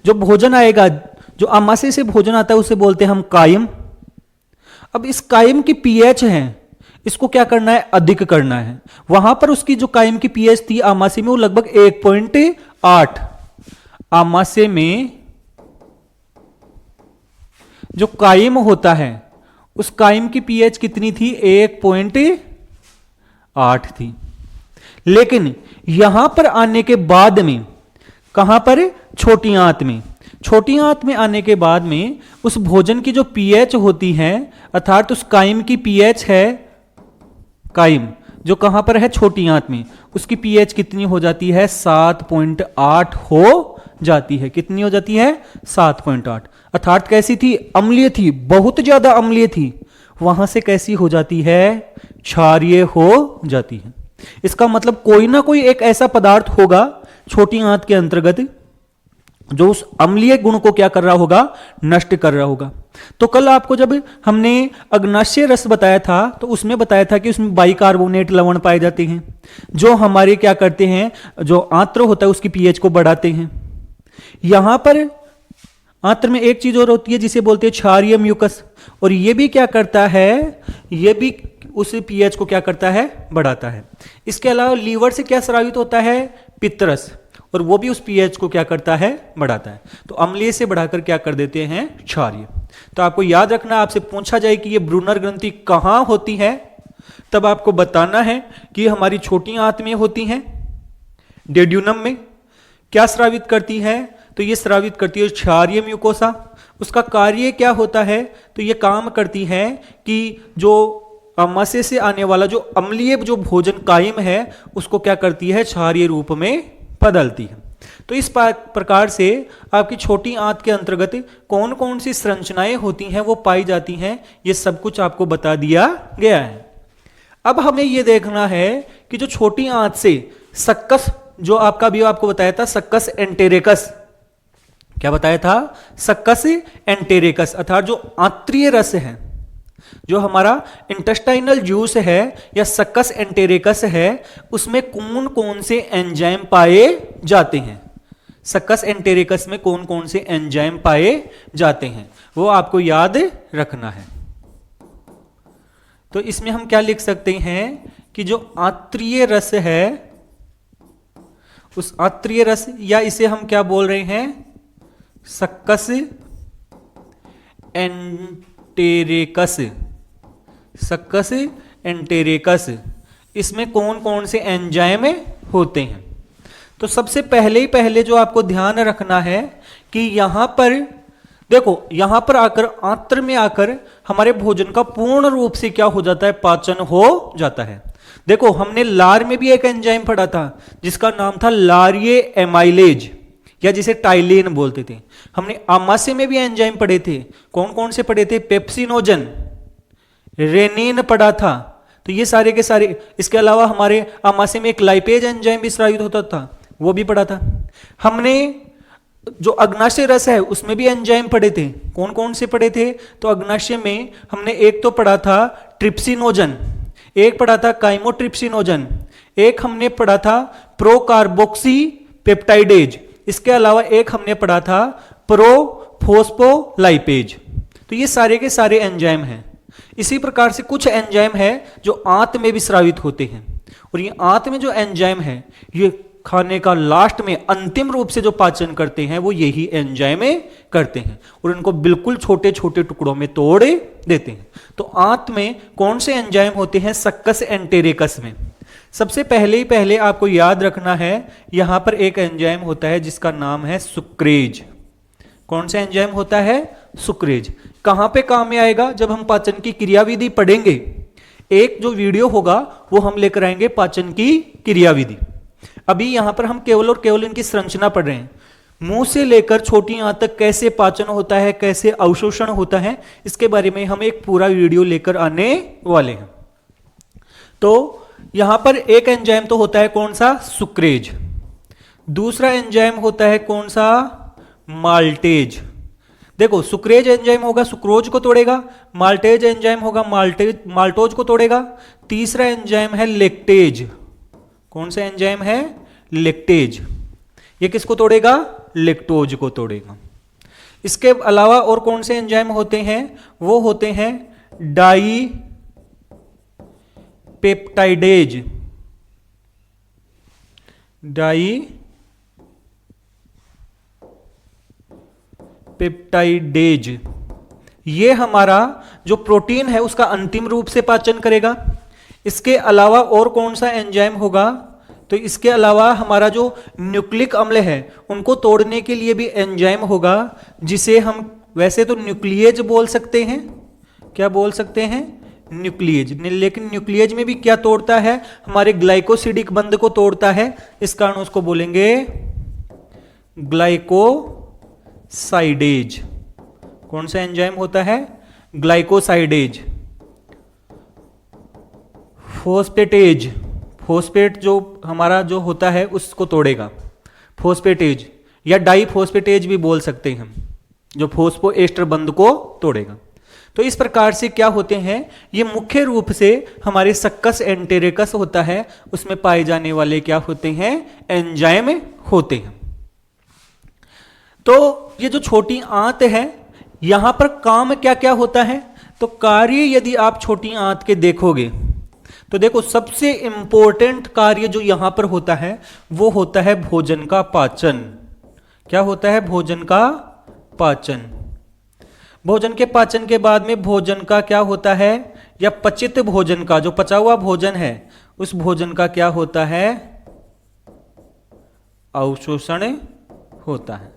जो भोजन आएगा, जो आमाशय से भोजन आता है, उसे बोलते हैं हम कायम। अब इस कायम की पीएच है, इसको क्या करना है? अधिक करना है। वहां पर उसकी जो कायम की पीएच थी आमाशय में, वो लगभग 1.8। आमाशय में जो कायम होता है, उस कायम की पीएच कितनी थी? 1.8 थी। लेकिन यहां पर आने के बाद में, कहां पर? छोटी आंत में। छोटी आंत में आने के बाद में उस भोजन की जो पीएच होती है, अर्थात उस कायम की पीएच है, कायम जो कहां पर है? छोटी आंत में, उसकी पीएच कितनी हो जाती है? 7.8 हो जाती है। कितनी हो जाती है? 7.8। अर्थात कैसी थी? अम्लीय थी, बहुत ज्यादा अम्लीय थी। वहां से कैसी हो जाती है? क्षारीय हो जाती है। इसका मतलब कोई ना कोई एक ऐसा पदार्थ होगा छोटी आंत के अंतर्गत जो उस अम्लीय गुण को क्या कर रहा होगा? नष्ट कर रहा होगा। तो कल आपको जब हमने अग्नाशय रस बताया था, तो उसमें बताया था कि उसमें बाइकार्बोनेट लवण पाए जाते हैं, जो हमारे क्या करते हैं? जो आंत्र होता है उसकी पीएच को बढ़ाते हैं। यहां पर आंत्र में एक चीज और होती है जिसे बोलते हैं क्षारीय म्यूकस, और ये भी क्या करता है? ये भी उस पीएच को क्या करता है? बढ़ाता है। इसके अलावा लीवर से क्या स्रावित होता है? पित्तरस, और वो भी उस पीएच को क्या करता है? बढ़ाता है। तो अम्लीय से बढ़ाकर क्या कर देते हैं? क्षारीय। तो आपको याद रखना, आपसे पूछा जाए कि ये ब्रूनर ग्रंथि कहां होती है, तब आपको बताना है कि हमारी छोटी आंत में होती है, डेड्यूनम में। क्या स्रावित करती है? तो ये स्रावित करती है क्षारीय म्यूकोसा। उसका कार्य क्या होता है? तो ये काम करती है कि जो आमाशय से आने वाला जो अम्लीय जो भोजन कायम है, उसको क्या करती है? क्षारीय रूप में बदलती है। तो इस प्रकार से आपकी छोटी आंत के अंतर्गत कौन कौन सी संरचनाएं होती हैं वो पाई जाती हैं, ये सब कुछ आपको बता दिया गया है। अब हमें ये देखना है कि जो छोटी आंत से सक्कस, जो आपका भी आपको बताया था, सक्कस एंटेरेकस। क्या बताया था? सक्कस एंटेरेकस, अर्थात जो आंत्रीय रस है, जो हमारा इंटेस्टाइनल जूस है या सक्कस एंटेरेकस है, उसमें कौन कौन से एंजाइम पाए जाते हैं? सक्कस एंटेरेकस में कौन कौन से एंजाइम पाए जाते हैं, वो आपको याद रखना है। तो इसमें हम क्या लिख सकते हैं कि जो आंत्रीय रस है, उस आंत्रीय रस, या इसे हम क्या बोल रहे हैं? सक्कस एंटेरेकस। सक्कस एंटेरेकस, इसमें कौन कौन से एंजाइम होते हैं? तो सबसे पहले जो आपको ध्यान रखना है कि यहां पर देखो, यहां पर आकर आंत्र में आकर हमारे भोजन का पूर्ण रूप से क्या हो जाता है? पाचन हो जाता है। देखो, हमने लार में भी एक एंजाइम पढ़ा था जिसका नाम था लारिये एमाइलेज, या जिसे टाइलेन बोलते थे। हमने आमाशय में भी एंजाइम पढ़े थे। कौन कौन से पढ़े थे? पेप्सिनोजन, रेनिन पढ़ा था। तो ये सारे के सारे, इसके अलावा हमारे आमाशय में एक लाइपेज एंजाइम भी स्रावित होता था, वो भी पढ़ा था हमने। जो अग्नाशय रस है उसमें भी एंजाइम पढ़े थे। कौन कौन से पढ़े थे? तो अग्नाशय में हमने एक तो पढ़ा था ट्रिप्सिनोजन, एक पढ़ा था काइमोट्रिप्सिनोजन, एक हमने पढ़ा था प्रोकार्बोक्सी पेप्टाइडेज, इसके अलावा एक हमने पढ़ा था प्रोफोस्फोलाइपेज। तो ये सारे के सारे एंजाइम हैं। इसी प्रकार से कुछ एंजाइम है जो आंत में भी स्रावित होते हैं, और ये आंत में जो एंजाइम है ये खाने का लास्ट में अंतिम रूप से जो पाचन करते हैं वो यही एंजाइम करते हैं, और इनको बिल्कुल छोटे छोटे टुकड़ों में तोड़ देते हैं। तो आंत में कौन से एंजाइम होते हैं? सक्कस एंटेरिकस में। सबसे पहले आपको याद रखना है, यहां पर एक एंजाइम होता है जिसका नाम है सुक्रेज। कौन सा एंजाइम होता है? सुक्रेज। कहां पे काम में आएगा? जब हम पाचन की क्रियाविधि पढ़ेंगे। एक जो वीडियो होगा वो हम लेकर आएंगे पाचन की क्रियाविधि। अभी यहां पर हम केवल और केवल इनकी संरचना पढ़ रहे हैं। मुंह से लेकर छोटी आंत तक कैसे पाचन होता है, कैसे अवशोषण होता है, इसके बारे में हम एक पूरा वीडियो लेकर आने वाले हैं। तो यहां पर एक एंजाइम तो होता है कौन सा? सुक्रेज। दूसरा एंजाइम होता है कौन सा? माल्टेज। देखो, सुक्रेज एंजाइम होगा सुक्रोज को तोड़ेगा, माल्टेज एंजाइम होगा माल्टोज को तोड़ेगा। तीसरा एंजाइम है लेक्टेज। कौन सा एंजाइम है? लेक्टेज। ये किसको तोड़ेगा? लेक्टोज को तोड़ेगा। इसके अलावा और कौन से एंजाइम होते हैं? वो होते हैं डाई पेप्टाइडेज। डाई पेप्टाइडेज ये हमारा जो प्रोटीन है उसका अंतिम रूप से पाचन करेगा। इसके अलावा और कौन सा एंजाइम होगा? तो इसके अलावा हमारा जो न्यूक्लिक अम्ल है उनको तोड़ने के लिए भी एंजाइम होगा, जिसे हम वैसे तो न्यूक्लियेज बोल सकते हैं। क्या बोल सकते हैं? न्यूक्लियेज। लेकिन न्यूक्लियेज में भी क्या तोड़ता है? हमारे ग्लाइकोसिडिक बंध को तोड़ता है, इस कारण उसको बोलेंगे ग्लाइकोसाइडेज। कौन सा एंजाइम होता है? ग्लाइकोसाइडेज। फोस्फेटेज, फोस्फेट जो हमारा जो होता है उसको तोड़ेगा, फोस्फेटेज, या डाईफोस्फेटेज भी बोल सकते हैं हम, जो फोस्फोएस्टर बंध को तोड़ेगा। तो इस प्रकार से क्या होते हैं? ये मुख्य रूप से हमारे सक्कस एंटेरिकस होता है, उसमें पाए जाने वाले क्या होते हैं? एंजाइम होते हैं। तो ये जो छोटी आंत है यहां पर काम क्या क्या होता है? तो कार्य यदि आप छोटी आंत के देखोगे तो देखो, सबसे इंपॉर्टेंट कार्य जो यहां पर होता है वो होता है भोजन का पाचन। क्या होता है? भोजन का पाचन। भोजन के पाचन के बाद में भोजन का क्या होता है? या पचित भोजन का, जो पचा हुआ भोजन है उस भोजन का क्या होता है? अवशोषण होता है।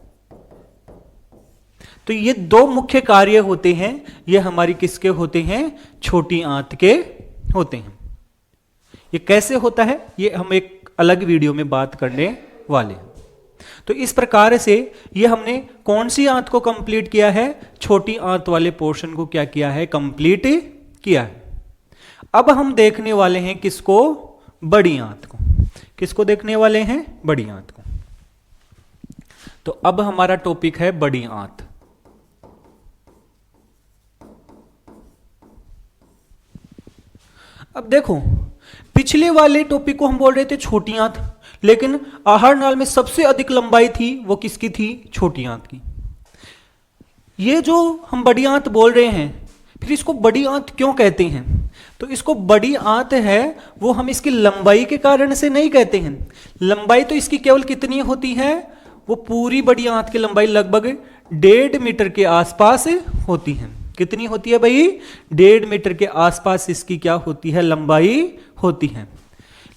तो ये दो मुख्य कार्य होते हैं, ये हमारी किसके होते हैं? छोटी आंत के होते हैं। ये कैसे होता है ये हम एक अलग वीडियो में बात करने वाले हैं। तो इस प्रकार से ये हमने कौन सी आंत को कंप्लीट किया है? छोटी आंत वाले पोर्शन को क्या किया है? कंप्लीट किया है। अब हम देखने वाले हैं किसको? बड़ी आंत को। किसको देखने वाले हैं? बड़ी आंत को। तो अब हमारा टॉपिक है बड़ी आंत। अब देखो, पिछले वाले टॉपिक को हम बोल रहे थे छोटी आंत, लेकिन आहार नाल में सबसे अधिक लंबाई थी वो किसकी थी? छोटी आंत की। ये जो हम बड़ी आंत बोल रहे हैं, फिर इसको बड़ी आंत क्यों कहते हैं? तो इसको बड़ी आंत है वो हम इसकी लंबाई के कारण से नहीं कहते हैं। लंबाई तो इसकी केवल कितनी होती है? वो पूरी बड़ी आंत की लंबाई लगभग 1.5 मीटर के आसपास होती है। कितनी होती है भाई? 1.5 मीटर के आसपास इसकी क्या होती है? लंबाई होती है।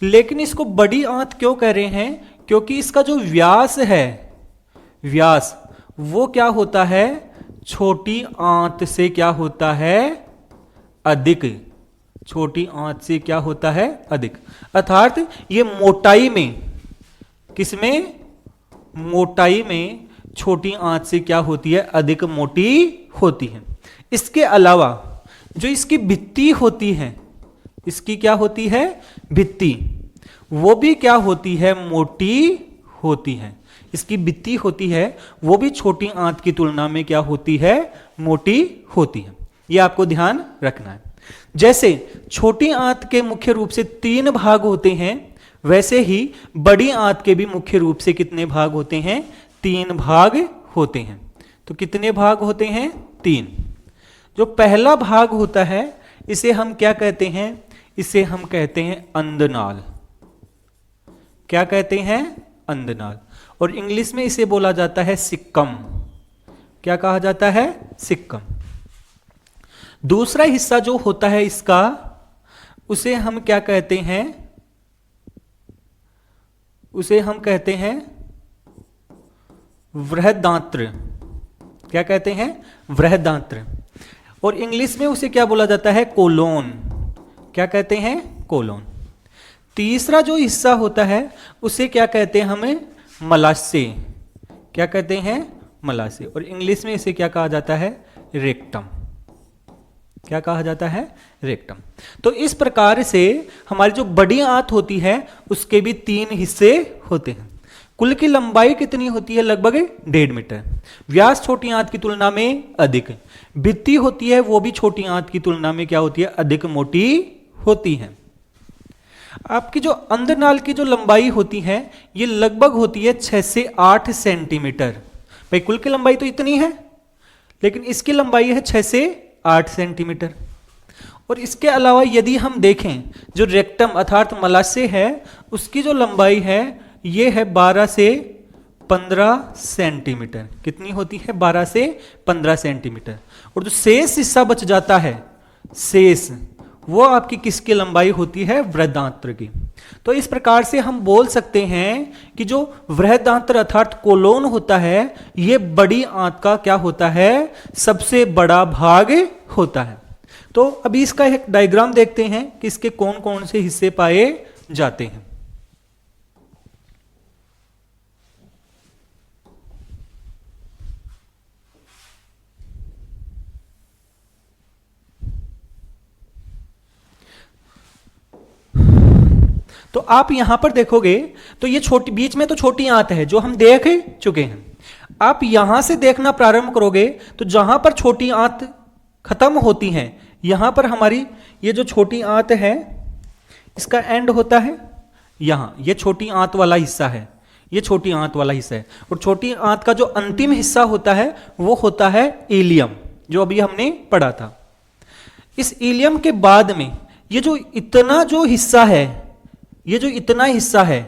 लेकिन इसको बड़ी आंत क्यों कह रहे हैं? क्योंकि इसका जो व्यास है, व्यास वो क्या होता है? छोटी आंत से क्या होता है? अधिक। छोटी आंत से क्या होता है? अधिक। अर्थात ये मोटाई में, किसमें? मोटाई में छोटी आंत से क्या होती है? अधिक मोटी होती है। इसके अलावा जो इसकी भित्ति होती है, इसकी क्या होती है, भित्ति, वो भी क्या होती है, मोटी होती है। इसकी भित्ति होती है वो भी छोटी आंत की तुलना में क्या होती है, मोटी होती है। ये आपको ध्यान रखना है। जैसे छोटी आंत के मुख्य रूप से 3 भाग होते हैं, वैसे ही बड़ी आंत के भी मुख्य रूप से कितने भाग होते हैं, 3 भाग होते हैं। तो कितने भाग होते हैं, 3। जो पहला भाग होता है इसे हम क्या कहते हैं, इसे हम कहते हैं अंदनाल। क्या कहते हैं, अंदनाल। और इंग्लिश में इसे बोला जाता है सिक्कम। क्या कहा जाता है, सिक्कम। दूसरा हिस्सा जो होता है इसका, उसे हम क्या कहते हैं, उसे हम कहते हैं बृहदांत्र। क्या कहते हैं, बृहदांत्र। और इंग्लिश में उसे क्या बोला जाता है, कोलोन। क्या कहते हैं, कोलोन। तीसरा जो हिस्सा होता है उसे क्या कहते हैं, हमें मलाशय। क्या कहते हैं, मलाशय। और इंग्लिश में इसे क्या कहा जाता है, रेक्टम। क्या कहा जाता है, रेक्टम। तो इस प्रकार से हमारी जो बड़ी आंत होती है उसके भी 3 हिस्से होते हैं। कुल की लंबाई कितनी होती है, लगभग 1.5 मीटर। व्यास छोटी आंत की तुलना में अधिक। भित्ति होती है वो भी छोटी आंत की तुलना में क्या होती है, अधिक मोटी होती है। आपकी जो अंदनाल की जो लंबाई होती है ये लगभग होती है 6 से 8 सेंटीमीटर। भाई कुल की लंबाई तो इतनी है, लेकिन इसकी लंबाई है 6 से 8 सेंटीमीटर। और इसके अलावा यदि हम देखें जो रेक्टम अर्थात मलाशय है, उसकी जो लंबाई है ये है 12 से 15 सेंटीमीटर। कितनी होती है, 12 से 15 सेंटीमीटर। और जो शेष हिस्सा बच जाता है, शेष, वो आपकी किसकी लंबाई होती है, बृहदांत्र की। तो इस प्रकार से हम बोल सकते हैं कि जो बृहदांत्र अर्थात कोलोन होता है, ये बड़ी आंत का क्या होता है, सबसे बड़ा भाग होता है। तो अभी इसका एक डायग्राम देखते हैं कि इसके कौन कौन से हिस्से पाए जाते हैं। तो आप यहां पर देखोगे तो ये छोटी, बीच में तो छोटी आंत है जो हम देख चुके हैं। आप यहां से देखना प्रारंभ करोगे तो जहां पर छोटी आंत खत्म होती है, यहां पर हमारी ये जो छोटी आंत है इसका एंड होता है यहां। ये छोटी आंत वाला हिस्सा है, ये छोटी आंत वाला हिस्सा है। और छोटी आंत का जो अंतिम हिस्सा होता है वो होता है इलियम, जो अभी हमने पढ़ा था। इस इलियम के बाद में ये जो इतना जो हिस्सा है, ये जो इतना हिस्सा है,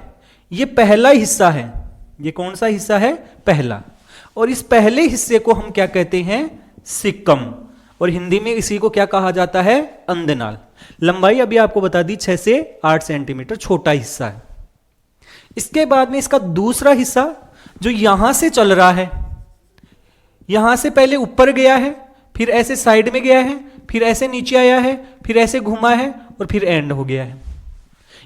ये पहला हिस्सा है। ये कौन सा हिस्सा है, पहला। और इस पहले हिस्से को हम क्या कहते हैं, सिक्कम। और हिंदी में इसी को क्या कहा जाता है, अंदनाल। लंबाई अभी आपको बता दी 6 से 8 सेंटीमीटर, छोटा हिस्सा है। इसके बाद में इसका दूसरा हिस्सा जो यहां से चल रहा है, यहां से पहले ऊपर गया है, फिर ऐसे साइड में गया है, फिर ऐसे नीचे आया है, फिर ऐसे घुमा है और फिर एंड हो गया है।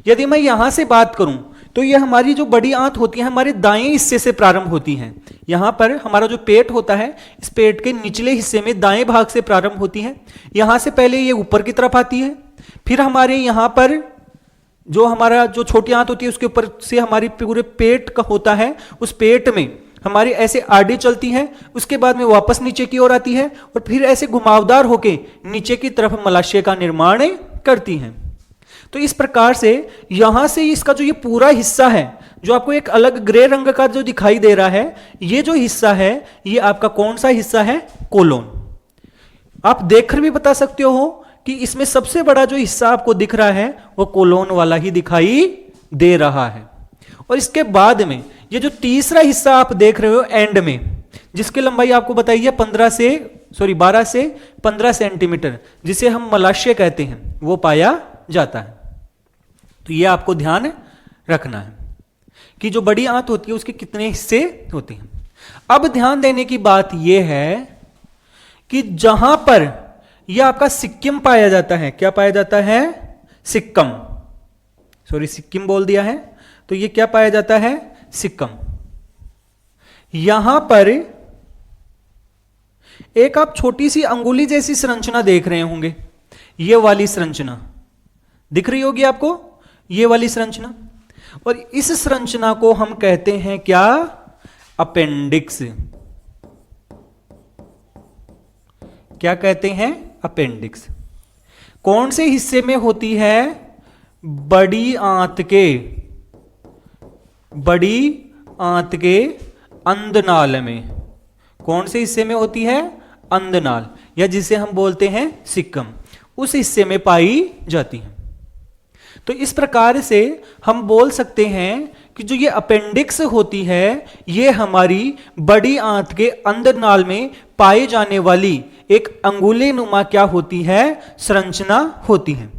यदि मैं यहां से बात करूं तो यह हमारी जो बड़ी आंत होती है हमारे दाएं हिस्से से प्रारंभ होती है। यहां पर हमारा जो पेट होता है, इस पेट के निचले हिस्से में दाएं भाग से प्रारंभ होती है। यहां से पहले ये ऊपर की तरफ आती है, फिर हमारे यहां पर जो हमारा जो छोटी आंत होती है उसके ऊपर से हमारी पूरे पेट का होता है, उस पेट में हमारी ऐसे आड़ी चलती है, उसके बाद में वापस नीचे की ओर आती है और फिर ऐसे घुमावदार होके नीचे की तरफ मलाशय का निर्माण करती है। तो इस प्रकार से यहां से इसका जो ये पूरा हिस्सा है, जो आपको एक अलग ग्रे रंग का जो दिखाई दे रहा है, ये जो हिस्सा है ये आपका कौन सा हिस्सा है, कोलोन। आप देखकर भी बता सकते हो कि इसमें सबसे बड़ा जो हिस्सा आपको दिख रहा है वो कोलोन वाला ही दिखाई दे रहा है। और इसके बाद में ये जो तीसरा हिस्सा आप देख रहे हो एंड में, जिसकी लंबाई आपको बताई है 12 से 15 सेंटीमीटर, जिसे हम मलाशय कहते हैं, वो पाया जाता है। तो ये आपको ध्यान रखना है कि जो बड़ी आंत होती है उसके कितने हिस्से होते हैं। अब ध्यान देने की बात यह है कि जहां पर यह आपका सिक्किम पाया जाता है, क्या पाया जाता है, सिक्कम, सिक्किम बोल दिया है, तो यह क्या पाया जाता है, सिक्कम। यहां पर एक आप छोटी सी अंगुली जैसी संरचना देख रहे होंगे, ये वाली संरचना दिख रही होगी आपको, ये वाली संरचना। और इस संरचना को हम कहते हैं क्या? अपेंडिक्स। क्या कहते हैं? अपेंडिक्स। कौन से हिस्से में होती है? बड़ी आंत के अंदनाल में। कौन से हिस्से में होती है? अंदनाल, या जिसे हम बोलते हैं सिक्कम, उस हिस्से में पाई जाती है। तो इस प्रकार से हम बोल सकते हैं कि जो ये अपेंडिक्स होती है, ये हमारी बड़ी आंत के अंदनाल में पाई जाने वाली एक अंगुली नुमा क्या होती है? संरचना होती है।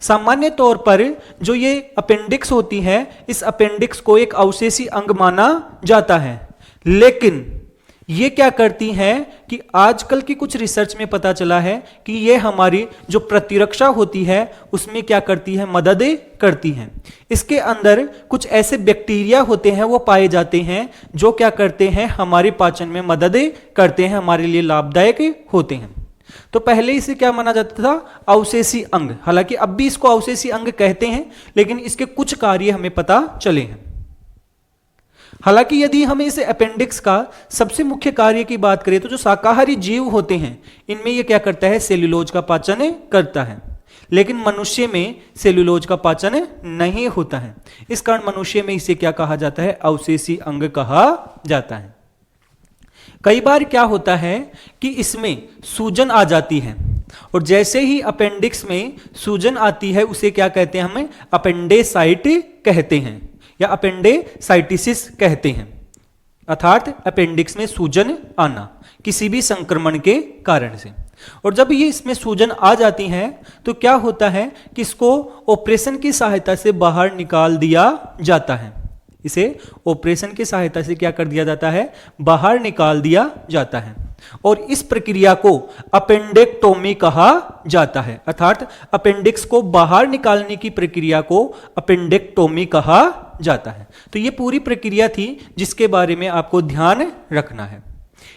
सामान्य तौर पर जो ये अपेंडिक्स होती है, इस अपेंडिक्स को एक अवशेषी अंग माना जाता है, लेकिन ये क्या करती हैं कि आजकल की कुछ रिसर्च में पता चला है कि ये हमारी जो प्रतिरक्षा होती है उसमें क्या करती है? मदद करती है। इसके अंदर कुछ ऐसे बैक्टीरिया होते हैं, वो पाए जाते हैं जो क्या करते हैं? हमारे पाचन में मदद करते हैं, हमारे लिए लाभदायक होते हैं। तो पहले इसे क्या माना जाता था? अवशेषी अंग। हालांकि अब भी इसको अवशेषी अंग कहते हैं, लेकिन इसके कुछ कार्य हमें पता चले हैं। हालांकि यदि हम इस अपेंडिक्स का सबसे मुख्य कार्य की बात करें तो जो शाकाहारी जीव होते हैं इनमें यह क्या करता है? सेल्यूलोज का पाचन करता है, लेकिन मनुष्य में सेल्यूलोज का पाचन नहीं होता है। इस कारण मनुष्य में इसे क्या कहा जाता है? अवशेषी अंग कहा जाता है। कई बार क्या होता है कि इसमें सूजन आ जाती है, और जैसे ही अपेंडिक्स में सूजन आती है उसे क्या कहते हैं? हमें अपेंडेसाइट कहते हैं, या अपेंडेसाइटिसिस कहते हैं, अर्थात अपेंडिक्स में सूजन आना किसी भी संक्रमण के कारण से। और जब ये इसमें सूजन आ जाती है तो क्या होता है कि इसको ऑपरेशन की सहायता से बाहर निकाल दिया जाता है। इसे ऑपरेशन की सहायता से क्या कर दिया जाता है? बाहर निकाल दिया जाता है, और इस प्रक्रिया को अपेंडेक्टोमी कहा जाता है, अर्थात अपेंडिक्स को बाहर निकालने की प्रक्रिया को अपेंडेक्टोमी कहा जाता है। तो ये पूरी प्रक्रिया थी जिसके बारे में आपको ध्यान रखना है।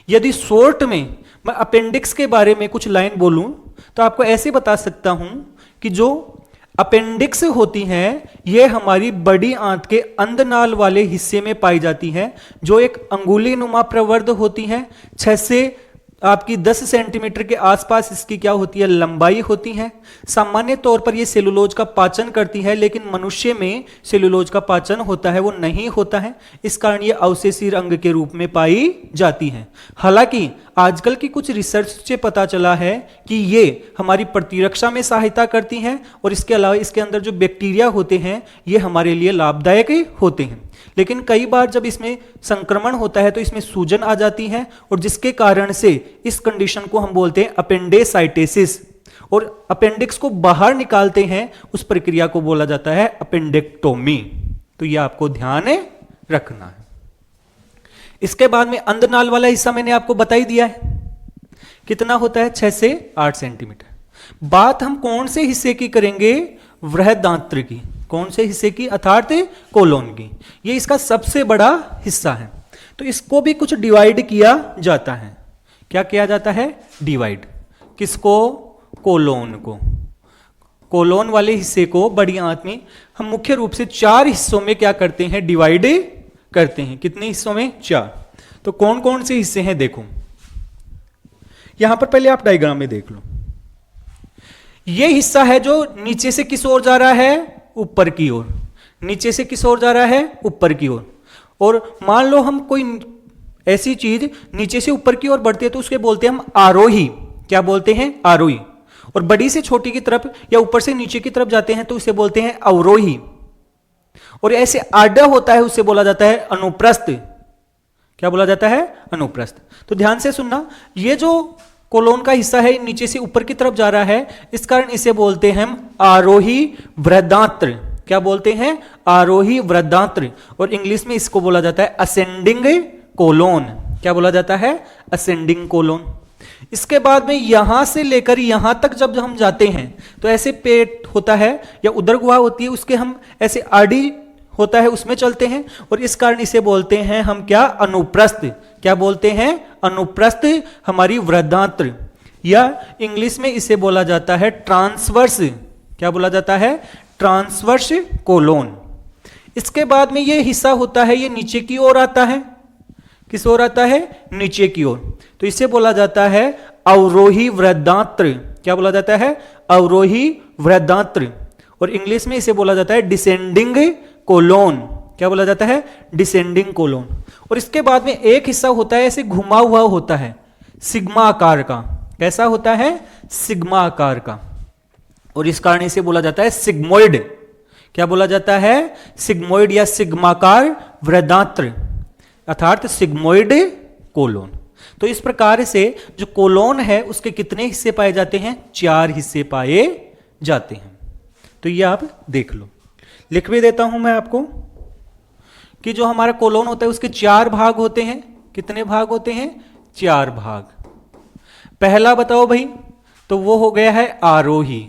यदि शॉर्ट में मैं अपेंडिक्स के बारे में कुछ लाइन बोलूं तो आपको ऐसे बता सकता हूं कि जो अपेंडिक्स होती है ये हमारी बड़ी आंत के अंदनाल वाले हिस्से में पाई जाती है, जो एक अंगुली नुमा प्रवर्ध होती है। 6 से आपकी 10 सेंटीमीटर के आसपास इसकी क्या होती है? लंबाई होती है। सामान्य तौर पर ये सेलुलोज का पाचन करती है, लेकिन मनुष्य में सेलुलोज का पाचन होता है वो नहीं होता है, इस कारण ये अवशेषी अंग के रूप में पाई जाती है। हालांकि आजकल की कुछ रिसर्च से पता चला है कि ये हमारी प्रतिरक्षा में सहायता करती हैं, और इसके अलावा इसके अंदर जो बैक्टीरिया होते हैं ये हमारे लिए लाभदायक होते हैं। लेकिन कई बार जब इसमें संक्रमण होता है तो इसमें सूजन आ जाती है, और जिसके कारण से इस कंडीशन को हम बोलते हैं अपेंडेसाइटिसिस, और अपेंडिक्स को बाहर निकालते हैं उस प्रक्रिया को बोला जाता है अपेंडेक्टोमी। तो यह आपको ध्यान रखना है। इसके बाद में अंदनाल वाला हिस्सा मैंने आपको बता ही दिया है, कितना होता है? 6 से 8 सेंटीमीटर। बात हम कौन से हिस्से की करेंगे? बृहदांत्र की। कौन से हिस्से की? अर्थात कोलोन की। ये इसका सबसे बड़ा हिस्सा है। तो इसको भी कुछ डिवाइड किया जाता है। क्या किया जाता है? डिवाइड। किसको? कोलोन को। कोलोन वाले हिस्से को बड़ी आंत में हम मुख्य रूप से 4 हिस्सों में क्या करते हैं? डिवाइड करते हैं। कितने हिस्सों में? 4। तो कौन कौन से हिस्से हैं देखो, यहां पर पहले आप डायग्राम में देख लो। यह हिस्सा है जो नीचे से किस ओर जा रहा है? ऊपर की ओर। नीचे से किस ओर जा रहा है? ऊपर की ओर। और मान लो हम कोई ऐसी चीज नीचे से ऊपर की ओर बढ़ती है तो उसके बोलते हैं हम आरोही। क्या बोलते हैं? आरोही। और बड़ी से छोटी की तरफ या ऊपर से नीचे की तरफ जाते हैं तो उसे बोलते हैं अवरोही। और ऐसे आडा होता है उसे बोला जाता है अनुप्रस्थ। क्या बोला जाता है? अनुप्रस्थ। तो ध्यान से सुनना, ये जो कोलोन का हिस्सा है नीचे से ऊपर की तरफ जा रहा है, इस कारण इसे बोलते हैं हम आरोही वृद्धांत्र। क्या बोलते हैं? आरोही वृद्धांत्र। और इंग्लिश में इसको बोला जाता है असेंडिंग कोलोन। क्या बोला जाता है? Ascending colon. इसके बाद में यहां से लेकर यहां तक जब हम जाते हैं तो ऐसे पेट होता है या उदर गुहा होती है, उसके हम ऐसे आड़ी होता है उसमें चलते हैं, और इस कारण इसे बोलते हैं हम क्या, अनुप्रस्थ। क्या बोलते हैं, अनुप्रस्थ हमारी वृद्धांत्र, या इंग्लिश में इसे बोला जाता है ट्रांसवर्स। क्या बोला जाता है, ट्रांसवर्स कोलोन। इसके बाद में ये हिस्सा होता है, ये नीचे की ओर आता है। किस ओर आता है, नीचे की ओर। तो इसे बोला जाता है अवरोही वृद्धांत्र। क्या बोला जाता है, अवरोही वृद्धांत्र। और इंग्लिश में इसे बोला जाता है डिसेंडिंग कोलोन। क्या बोला जाता है, डिसेंडिंग कोलोन। और इसके बाद में एक हिस्सा होता है ऐसे घुमा हुआ होता है, सिग्मा आकार का। कैसा होता है, सिग्मा आकार का, और इस कारण इसे बोला जाता है सिग्मोइड। क्या बोला जाता है, सिग्मोइड या सिग्माकार वृद्धांत्र, अर्थात सिग्मोइड कोलोन। तो इस प्रकार से जो कोलोन है उसके कितने हिस्से पाए जाते हैं, 4 हिस्से पाए जाते हैं। तो ये आप देख लो, लिख भी देता हूं मैं आपको कि जो हमारा कोलोन होता है उसके 4 भाग होते हैं। कितने भाग होते हैं, 4 भाग। पहला बताओ भाई, तो वो हो गया है आरोही।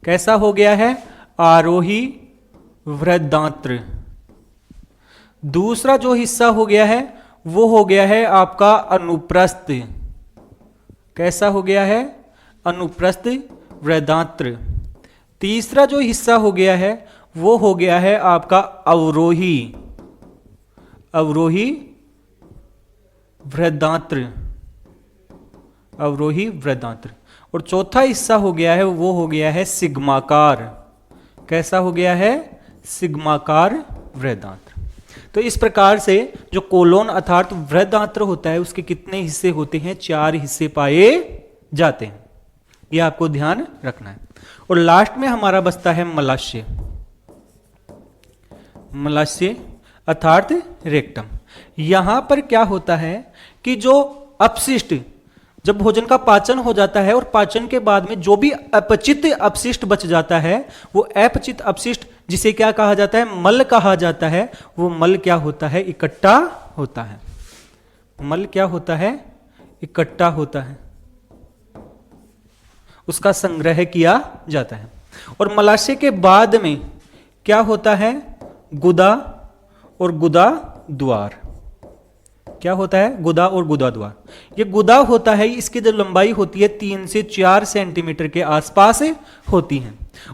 कैसा हो गया है, आरोही वृद्धांत्र। दूसरा जो हिस्सा हो गया है वो हो गया है आपका अनुप्रस्थ। कैसा हो गया है, अनुप्रस्थ वृद्धांत्र। तीसरा जो हिस्सा हो गया है वो हो गया है आपका अवरोही, अवरोही वृद्धांत्र, अवरोही वृद्धांत्र। और चौथा हिस्सा हो गया है वो हो गया है सिग्माकार। कैसा हो गया है, सिग्माकार वृद्धांत्र। तो इस प्रकार से जो कोलोन अर्थात वृद्धांत्र होता है उसके कितने हिस्से होते हैं, 4 हिस्से पाए जाते हैं। ये आपको ध्यान रखना है। और लास्ट में हमारा बचता है मलाशय। मलाशय अर्थात रेक्टम। यहां पर क्या होता है कि जो अपशिष्ट, जब भोजन का पाचन हो जाता है और पाचन के बाद में जो भी अपचित अपशिष्ट बच जाता है, वो अपचित अपशिष्ट जिसे क्या कहा जाता है, मल कहा जाता है, वो मल क्या होता है, इकट्ठा होता है। मल क्या होता है, इकट्ठा होता है, उसका संग्रह किया जाता है। और मलाशय के बाद में क्या होता है, गुदा और गुदा द्वार। क्या होता है, गुदा और गुदा द्वार। ये गुदा होता है, इसकी जो लंबाई होती है 3 से 4 सेंटीमीटर के आसपास होती है।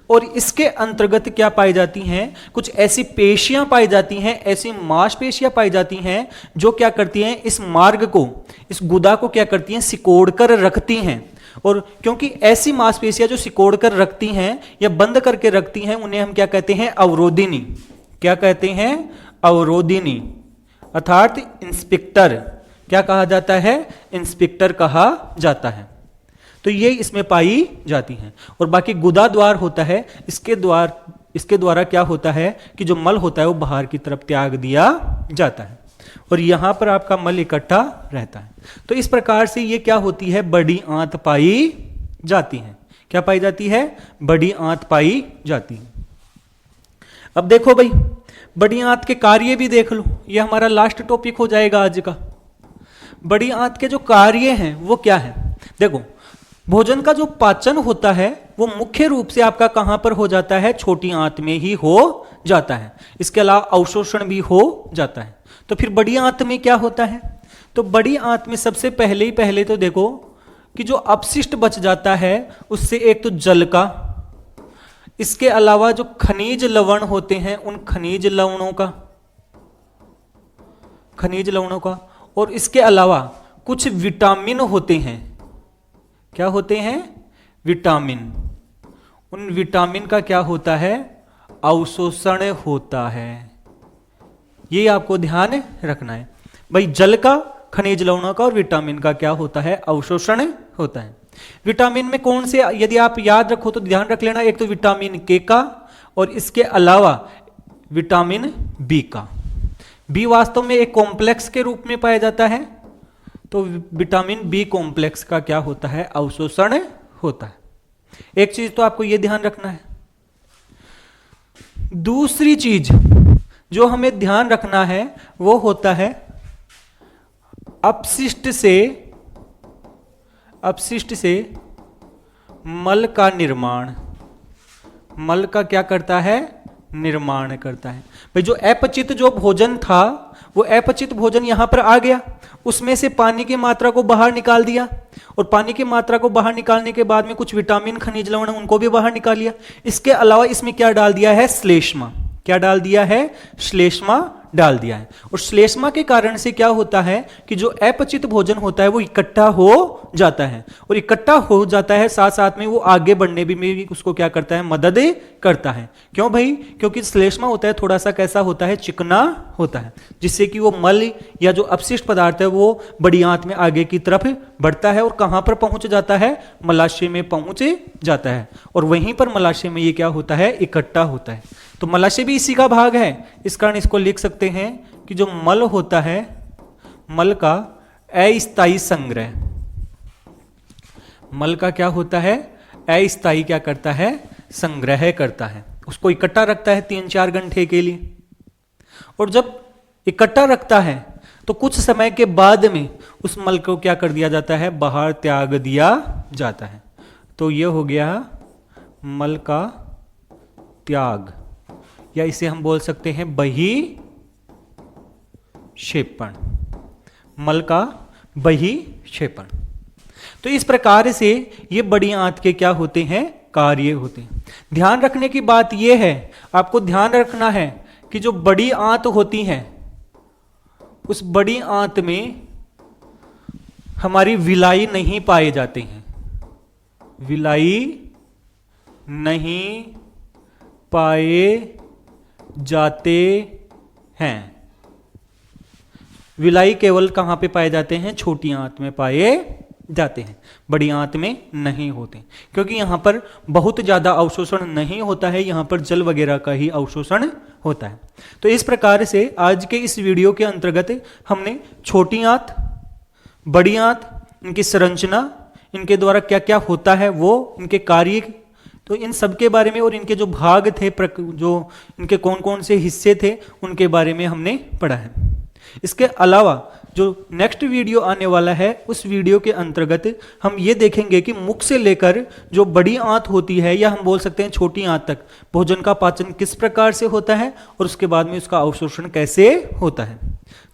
और इसके अंतर्गत क्या पाई जाती हैं, कुछ ऐसी पेशियां पाई जाती हैं, ऐसी मांसपेशियां पाई जाती हैं जो क्या करती हैं, इस मार्ग को, इस गुदा को क्या करती हैं, सिकोड़ कर रखती हैं। और क्योंकि ऐसी मांसपेशियां जो सिकोड़ कर रखती हैं या बंद करके रखती हैं, उन्हें हम क्या कहते हैं, अवरोधिनी। क्या कहते हैं, अवरोधिनी, अर्थात इंस्पेक्टर। क्या कहा जाता है, इंस्पेक्टर कहा जाता है। तो ये इसमें पाई जाती हैं। और बाकी गुदा द्वार होता है, इसके द्वारा क्या होता है कि जो मल होता है वो बाहर की तरफ त्याग दिया जाता है, और यहां पर आपका मल इकट्ठा रहता है। तो इस प्रकार से ये क्या होती है, बड़ी आंत पाई जाती है। क्या पाई जाती है, बड़ी आंत पाई जाती है। अब देखो भाई, बड़ी आंत के कार्य भी देख लो, ये हमारा लास्ट टॉपिक हो जाएगा आज का। बड़ी आंत के जो कार्य हैं वो क्या है, देखो, भोजन का जो पाचन होता है वो मुख्य रूप से आपका कहां पर हो जाता है, छोटी आंत में ही हो जाता है। इसके अलावा अवशोषण भी हो जाता है। तो फिर बड़ी आंत में क्या होता है, तो बड़ी आंत में सबसे पहले तो देखो कि जो अपशिष्ट बच जाता है उससे एक तो जल का, इसके अलावा जो खनिज लवण होते हैं उन खनिज लवणों का, और इसके अलावा कुछ विटामिन होते हैं। क्या होते हैं, विटामिन। उन विटामिन का क्या होता है, अवशोषण होता है। ये आपको ध्यान रखना है भाई, जल का, खनिज लवणों का और विटामिन का क्या होता है, अवशोषण होता है। विटामिन में कौन से, यदि आप याद रखो तो ध्यान रख लेना, एक तो विटामिन के का, और इसके अलावा विटामिन बी का। बी वास्तव में एक कॉम्प्लेक्स के रूप में पाया जाता है, तो विटामिन बी कॉम्प्लेक्स का क्या होता है, अवशोषण होता है। एक चीज तो आपको यह ध्यान रखना है। दूसरी चीज जो हमें ध्यान रखना है वो होता है अपशिष्ट से मल का निर्माण। मल का क्या करता है, निर्माण करता है। भाई जो अपचित जो भोजन था वो अपचित भोजन यहां पर आ गया, उसमें से पानी की मात्रा को बाहर निकाल दिया, और पानी की मात्रा को बाहर निकालने के बाद में कुछ विटामिन खनिज लवण उनको भी बाहर निकाल लिया। इसके अलावा इसमें क्या डाल दिया है? श्लेष्मा। क्या डाल दिया है? श्लेष्मा डाल दिया है। और श्लेष्मा के कारण से क्या होता है कि जो अपचित भोजन होता है वो इकट्ठा हो जाता है, और इकट्ठा हो जाता है साथ साथ में वो आगे बढ़ने भी उसको क्या करता है? मदद करता है। क्यों भाई? क्योंकि श्लेष्मा होता है थोड़ा सा कैसा होता है? चिकना होता है, जिससे कि वो मल या जो अपशिष्ट पदार्थ है वो बड़ी आंत में आगे की तरफ बढ़ता है, और कहां पर पहुंच जाता है? मलाशय में पहुंच जाता है, और वहीं पर मलाशय में ये क्या होता है? इकट्ठा होता है। तो मलाशय भी इसी का भाग है, इस कारण इसको लिख सकते हैं कि जो मल होता है, मल का अस्थायी संग्रह। मल का क्या होता है? अस्थायी क्या करता है? संग्रह करता है, उसको इकट्ठा रखता है 3-4 घंटे के लिए। और जब इकट्ठा रखता है तो कुछ समय के बाद में उस मल को क्या कर दिया जाता है? बाहर त्याग दिया जाता है। तो ये हो गया मल का त्याग, या इसे हम बोल सकते हैं बहिक्षेपण। मल का बहिक्षेपण। तो इस प्रकार से ये बड़ी आंत के क्या होते हैं? कार्य होते हैं। ध्यान रखने की बात यह है, आपको ध्यान रखना है कि जो बड़ी आंत होती है उस बड़ी आंत में हमारी विलाई नहीं पाए जाते हैं। विलाई नहीं पाए जाते हैं। विलाई केवल कहां पे पाए जाते हैं? छोटी आंत में पाए जाते हैं, बड़ी आंत में नहीं होते, क्योंकि यहां पर बहुत ज्यादा अवशोषण नहीं होता है, यहां पर जल वगैरह का ही अवशोषण होता है। तो इस प्रकार से आज के इस वीडियो के अंतर्गत हमने छोटी आंत, बड़ी आंत, इनकी संरचना, इनके द्वारा क्या क्या होता है वो, इनके कार्य, तो इन सब के बारे में, और इनके जो भाग थे, जो इनके कौन कौन से हिस्से थे, उनके बारे में हमने पढ़ा है। इसके अलावा जो नेक्स्ट वीडियो आने वाला है उस वीडियो के अंतर्गत हम ये देखेंगे कि मुख से लेकर जो बड़ी आंत होती है, या हम बोल सकते हैं छोटी आंत तक, भोजन का पाचन किस प्रकार से होता है और उसके बाद में उसका अवशोषण कैसे होता है।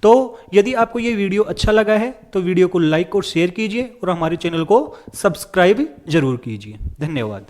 तो यदि आपको ये वीडियो अच्छा लगा है तो वीडियो को लाइक और शेयर कीजिए, और हमारे चैनल को सब्सक्राइब जरूर कीजिए। धन्यवाद।